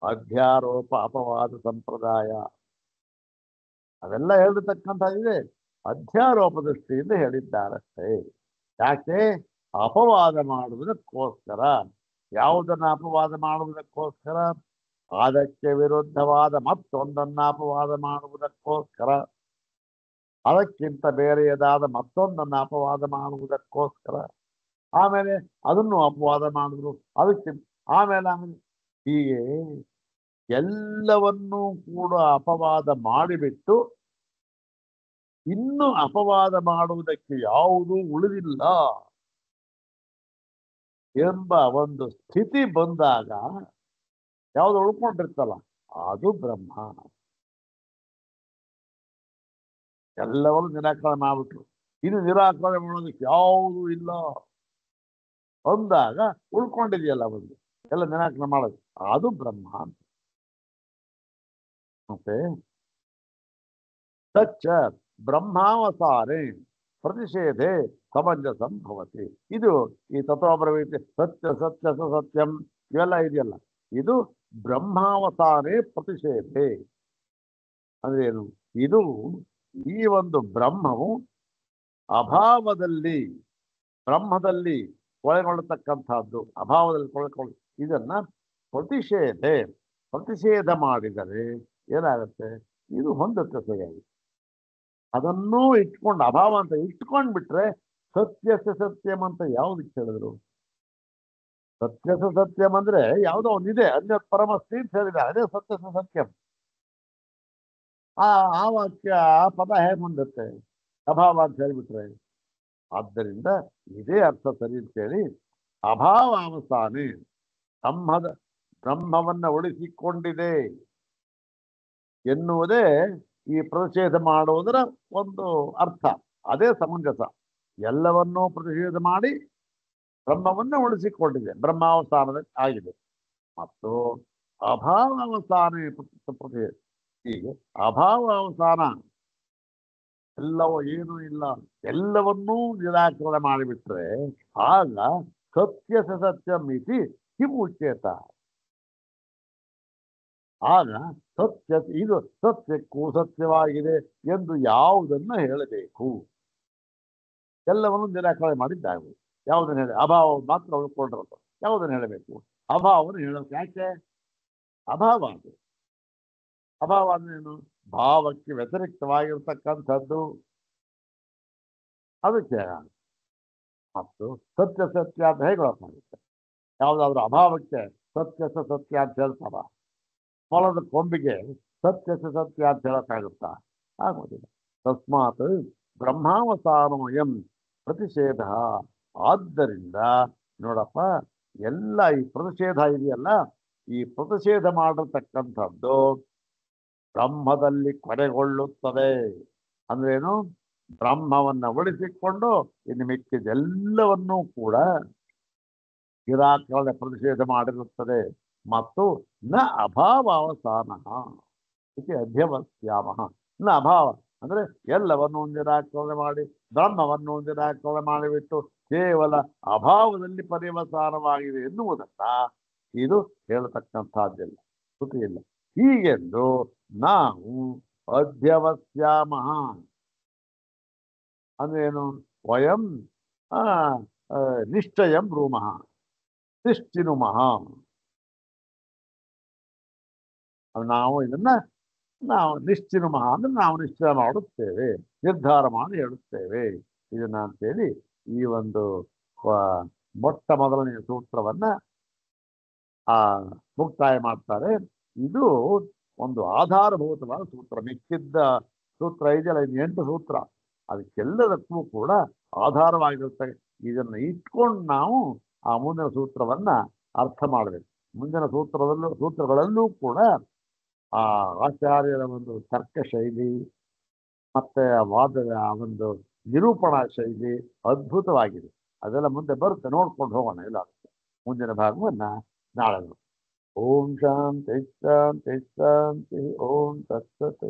A: ಅಧ್ಯಾರೋಪ ಅಪವಾದ ಸಂಪ್ರದಾಯ. ಅದೆಲ್ಲ ಹೇಳಿರ್ತಕ್ಕಂಥದ್ದಿದೆ, ಅಧ್ಯಾರೋಪ ದೃಷ್ಟಿಯಿಂದ ಹೇಳಿದ್ದಾರಷ್ಟೇ. ಯಾಕೆ? ಅಪವಾದ ಮಾಡುವುದಕ್ಕೋಸ್ಕರ. ಯಾವುದನ್ನ ಅಪವಾದ ಮಾಡುವುದಕ್ಕೋಸ್ಕರ? ಅದಕ್ಕೆ ವಿರುದ್ಧವಾದ ಮತ್ತೊಂದನ್ನ ಅಪವಾದ ಮಾಡುವುದಕ್ಕೋಸ್ಕರ, ಅದಕ್ಕಿಂತ ಬೇರೆಯದಾದ ಮತ್ತೊಂದನ್ನ ಅಪವಾದ ಮಾಡುವುದಕ್ಕೋಸ್ಕರ. ಆಮೇಲೆ ಅದನ್ನು ಅಪವಾದ ಮಾಡಿದ್ರು, ಅದಕ್ಕಿಂತ ಆಮೇಲೆ ಹೀಗೆ ಎಲ್ಲವನ್ನೂ ಕೂಡ ಅಪವಾದ ಮಾಡಿಬಿಟ್ಟು ಇನ್ನು ಅಪವಾದ ಮಾಡುವುದಕ್ಕೆ ಯಾವುದೂ ಉಳಿದಿಲ್ಲ ಎಂಬ ಒಂದು ಸ್ಥಿತಿ ಬಂದಾಗ ಯಾವುದು ಉಳ್ಕೊಂಡಿರ್ತಲ್ಲ ಅದು ಬ್ರಹ್ಮ. ಎಲ್ಲವನ್ನೂ ನಿರಾಕರಣೆ ಮಾಡ್ಬಿಟ್ರು, ಇನ್ನು ನಿರಾಕರಣೆ ಮಾಡೋದಕ್ಕೆ ಯಾವುದೂ ಇಲ್ಲ ಅಂದಾಗ ಉಳ್ಕೊಂಡಿದೆಯಲ್ಲ ಒಂದು ಎಲ್ಲ ನಿರಾಕರಣೆ ಮಾಡೋದು, ಅದು ಬ್ರಹ್ಮ ಅಂತ. ಮತ್ತೆ ತಚ್ಚ ಬ್ರಹ್ಮಾವಸಾರೆ ಪ್ರತಿಷೇಧೆ ಸಮಂಜಸಂ ಭವತಿ. ಇದು ಈ ತತ್ವಬ್ರವೀತಿ ಸತ್ಯ ಸತ್ಯ ಸತ್ಯಂ ಇವೆಲ್ಲ ಇದೆಯಲ್ಲ, ಇದು ಬ್ರಹ್ಮಾವಸಾರೆ ಪ್ರತಿಷೇಧೆ ಅಂದ್ರೆ ಏನು? ಇದು ಈ ಒಂದು ಬ್ರಹ್ಮವು ಅಭಾವದಲ್ಲಿ ಬ್ರಹ್ಮದಲ್ಲಿ ಕೊಳೆಗೊಳ್ಳತಕ್ಕಂಥದ್ದು, ಅಭಾವದಲ್ಲಿ ಕೊಳೆಕೊಳ್ಳ ಇದನ್ನ ಪ್ರತಿಷೇಧ ಮಾಡಿದರೆ ಏನಾಗುತ್ತೆ? ಇದು ಹೊಂದುತ್ತೆ ಸರಿಯಾಗಿ. ಅದನ್ನೂ ಇಟ್ಕೊಂಡು ಅಭಾವ ಅಂತ ಇಟ್ಕೊಂಡ್ಬಿಟ್ರೆ ಸತ್ಯಸ ಸತ್ಯಂ ಅಂತ ಯಾವುದಕ್ಕೆ ಹೇಳಿದ್ರು? ಸತ್ಯಸ ಸತ್ಯಂ ಅಂದ್ರೆ ಯಾವುದೋ ಒಂದಿದೆ, ಅನ್ಯ ಪರಮಸ್ತಿ ಅಂತ ಹೇಳಿದ, ಅದೇ ಸತ್ಯಸ ಸತ್ಯಂ. ಆ ವಾಕ್ಯ ಆ ಪದ ಹೇಗೆ ಹೊಂದುತ್ತೆ? ಅಭಾವ ಅಂತ ಹೇಳಿಬಿಟ್ರೆ, ಆದ್ದರಿಂದ ಇದೇ ಅರ್ಥ ಸರಿ ಅಂತೇಳಿ ಅಭಾವಾವಸಾನೆ ಬ್ರಹ್ಮವನ್ನ ಉಳಿಸಿಕೊಂಡಿದೆ ಎನ್ನುವುದೇ ಈ ಪ್ರತಿಷೇಧ ಮಾಡುವುದರ ಒಂದು ಅರ್ಥ. ಅದೇ ಸಮಂಜಸ. ಎಲ್ಲವನ್ನೂ ಪ್ರತಿಷೇಧ ಮಾಡಿ ಬ್ರಹ್ಮವನ್ನ ಉಳಿಸಿಕೊಂಡಿದೆ, ಬ್ರಹ್ಮಾವಸಾನದ ಆಗಿದೆ. ಮತ್ತು ಅಭಾವಾವಸಾನ ಹೀಗೆ ಅಭಾವಾವಸಾನ ಎಲ್ಲವೂ ಏನೂ ಇಲ್ಲ ಎಲ್ಲವನ್ನೂ ನಿರಾಕರಣೆ ಮಾಡಿಬಿಟ್ರೆ ಆಗ ಸತ್ಯ ಸತ್ಯ ಮಿತಿ ಕಿಮುಚ್ಯೇತ. ಆಗ ಸತ್ಯ ಇದು ಸತ್ಯಕ್ಕೂ ಸತ್ಯವಾಗಿದೆ ಎಂದು ಯಾವುದನ್ನು ಹೇಳಬೇಕು? ಎಲ್ಲವನ್ನು ನಿರಾಕರಣೆ ಮಾಡಿದ್ದಾಗು. ಯಾವುದನ್ನು ಹೇಳಿ ಅಭಾವ ಮಾತ್ರ ಉಳ್ಕೊಂಡಿರೋದು. ಯಾವುದನ್ನು ಹೇಳಬೇಕು? ಅಭಾವವನ್ನು ಹೇಳೋಕೆ ಯಾಕೆ? ಅಭಾವ ಅದು. ಅಭಾವ ಅಂದ್ರೇನು? ಭಾವಕ್ಕೆ ವ್ಯತಿರಿಕ್ತವಾಗಿರ್ತಕ್ಕಂಥದ್ದು. ಅದಕ್ಕೆ ಮತ್ತು ಸತ್ಯ ಸತ್ಯ ಅಂತ ಹೇಗೆ ಆಗುತ್ತೆ? ಯಾವುದಾದ್ರೂ ಅಭಾವಕ್ಕೆ ಸತ್ಯ ಸತ್ಯ ಅಂತ ಹೇಳ್ತಾರ? ಮೊಲದ ಕೊಂಬಿಗೆ ಸತ್ಯ ಸತ್ಯ ಅಂತ ಹೇಳಕ್ಕಾಗುತ್ತಾ? ಆಗೋದಿಲ್ಲ. ತಸ್ಮಾತ್ ಬ್ರಹ್ಮಾವಸಾನೋಯಂ ಪ್ರತಿಷೇಧ. ಆದ್ದರಿಂದ ನೋಡಪ್ಪ, ಎಲ್ಲ ಈ ಪ್ರತಿಷೇಧ ಇದೆಯಲ್ಲ, ಈ ಪ್ರತಿಷೇಧ ಮಾಡಿರ್ತಕ್ಕಂಥದ್ದು ಬ್ರಹ್ಮದಲ್ಲಿ ಕೊನೆಗೊಳ್ಳುತ್ತದೆ. ಅಂದ್ರೇನು? ಬ್ರಹ್ಮವನ್ನ ಉಳಿಸಿಕೊಂಡು ಇನ್ನು ಮಿಕ್ಕಿದೆಲ್ಲವನ್ನೂ ಕೂಡ ನಿರಾಕರಣೆ ಪ್ರತಿಷೇಧ ಮಾಡಿರುತ್ತದೆ. ಮತ್ತು ನ ಅಭಾವಾವಸಾನ ಇದು ಅಧ್ಯವಸ್ಯಾಮ. ನ ಅಭಾವ ಅಂದ್ರೆ ಎಲ್ಲವನ್ನೂ ನಿರಾಕರಣೆ ಮಾಡಿ ಬ್ರಹ್ಮವನ್ನು ನಿರಾಕರಣೆ ಮಾಡಿಬಿಟ್ಟು ಕೇವಲ ಅಭಾವದಲ್ಲಿ ಪರ್ಯವಸಾನವಾಗಿದೆ ಎನ್ನುವುದನ್ನ ಇದು ಹೇಳತಕ್ಕಂಥದ್ದಿಲ್ಲ, ಶ್ರುತಿಯಿಲ್ಲ. ಹೀಗೆಂದು ನಾವು ಅಧ್ಯವಸ್ಯಾಮ ಅಂದ್ರೇನು? ವಯಂ ನಿಶ್ಚಯಂ ಬ್ರೂಮಃ ತಿಷ್ಠಿನುಮಃ. ನಾವು ಇದನ್ನ ನಿಶ್ಚಿನುಮಃ ಅಂದ್ರೆ ನಾವು ನಿಶ್ಚಯ ಮಾಡುತ್ತೇವೆ, ನಿರ್ಧಾರ ಮಾಡಿ ಹೇಳುತ್ತೇವೆ ಇದನ್ನ ಅಂತೇಳಿ ಈ ಒಂದು ಮೊಟ್ಟ ಮೊದಲನೆಯ ಸೂತ್ರವನ್ನ ಮುಕ್ತಾಯ ಮಾಡ್ತಾರೆ. ಇದು ಒಂದು ಆಧಾರಭೂತವಾದ ಸೂತ್ರ. ಮಿಕ್ಕಿದ್ದ ಸೂತ್ರ ಇದೆಯಲ್ಲ, ಇದು 8 ಸೂತ್ರ, ಅದಕ್ಕೆಲ್ಲದಕ್ಕೂ ಕೂಡ ಆಧಾರವಾಗಿರುತ್ತೆ. ಇದನ್ನು ಇಟ್ಕೊಂಡು ನಾವು ಆ ಮುಂದಿನ ಸೂತ್ರವನ್ನ ಅರ್ಥ ಮಾಡಬೇಕು. ಮುಂದಿನ ಸೂತ್ರಗಳಲ್ಲೂ ಕೂಡ ಆ ಆಚಾರ್ಯರ ಒಂದು ತರ್ಕ ಶೈಲಿ ಮತ್ತೆ ವಾದದ ಒಂದು ನಿರೂಪಣಾ ಶೈಲಿ ಅದ್ಭುತವಾಗಿದೆ. ಅದೆಲ್ಲ ಮುಂದೆ ಬರುತ್ತೆ, ನೋಡ್ಕೊಂಡು ಹೋಗೋಣ. ಇಲ್ಲ ಮುಂದಿನ ಭಾಗವನ್ನ ನಾಳೆ. ಓಂ ಶಾಂತಿ ಶಾಂತಿ ಶಾಂತಿ. ಓಂ ತತ್ಸತ್.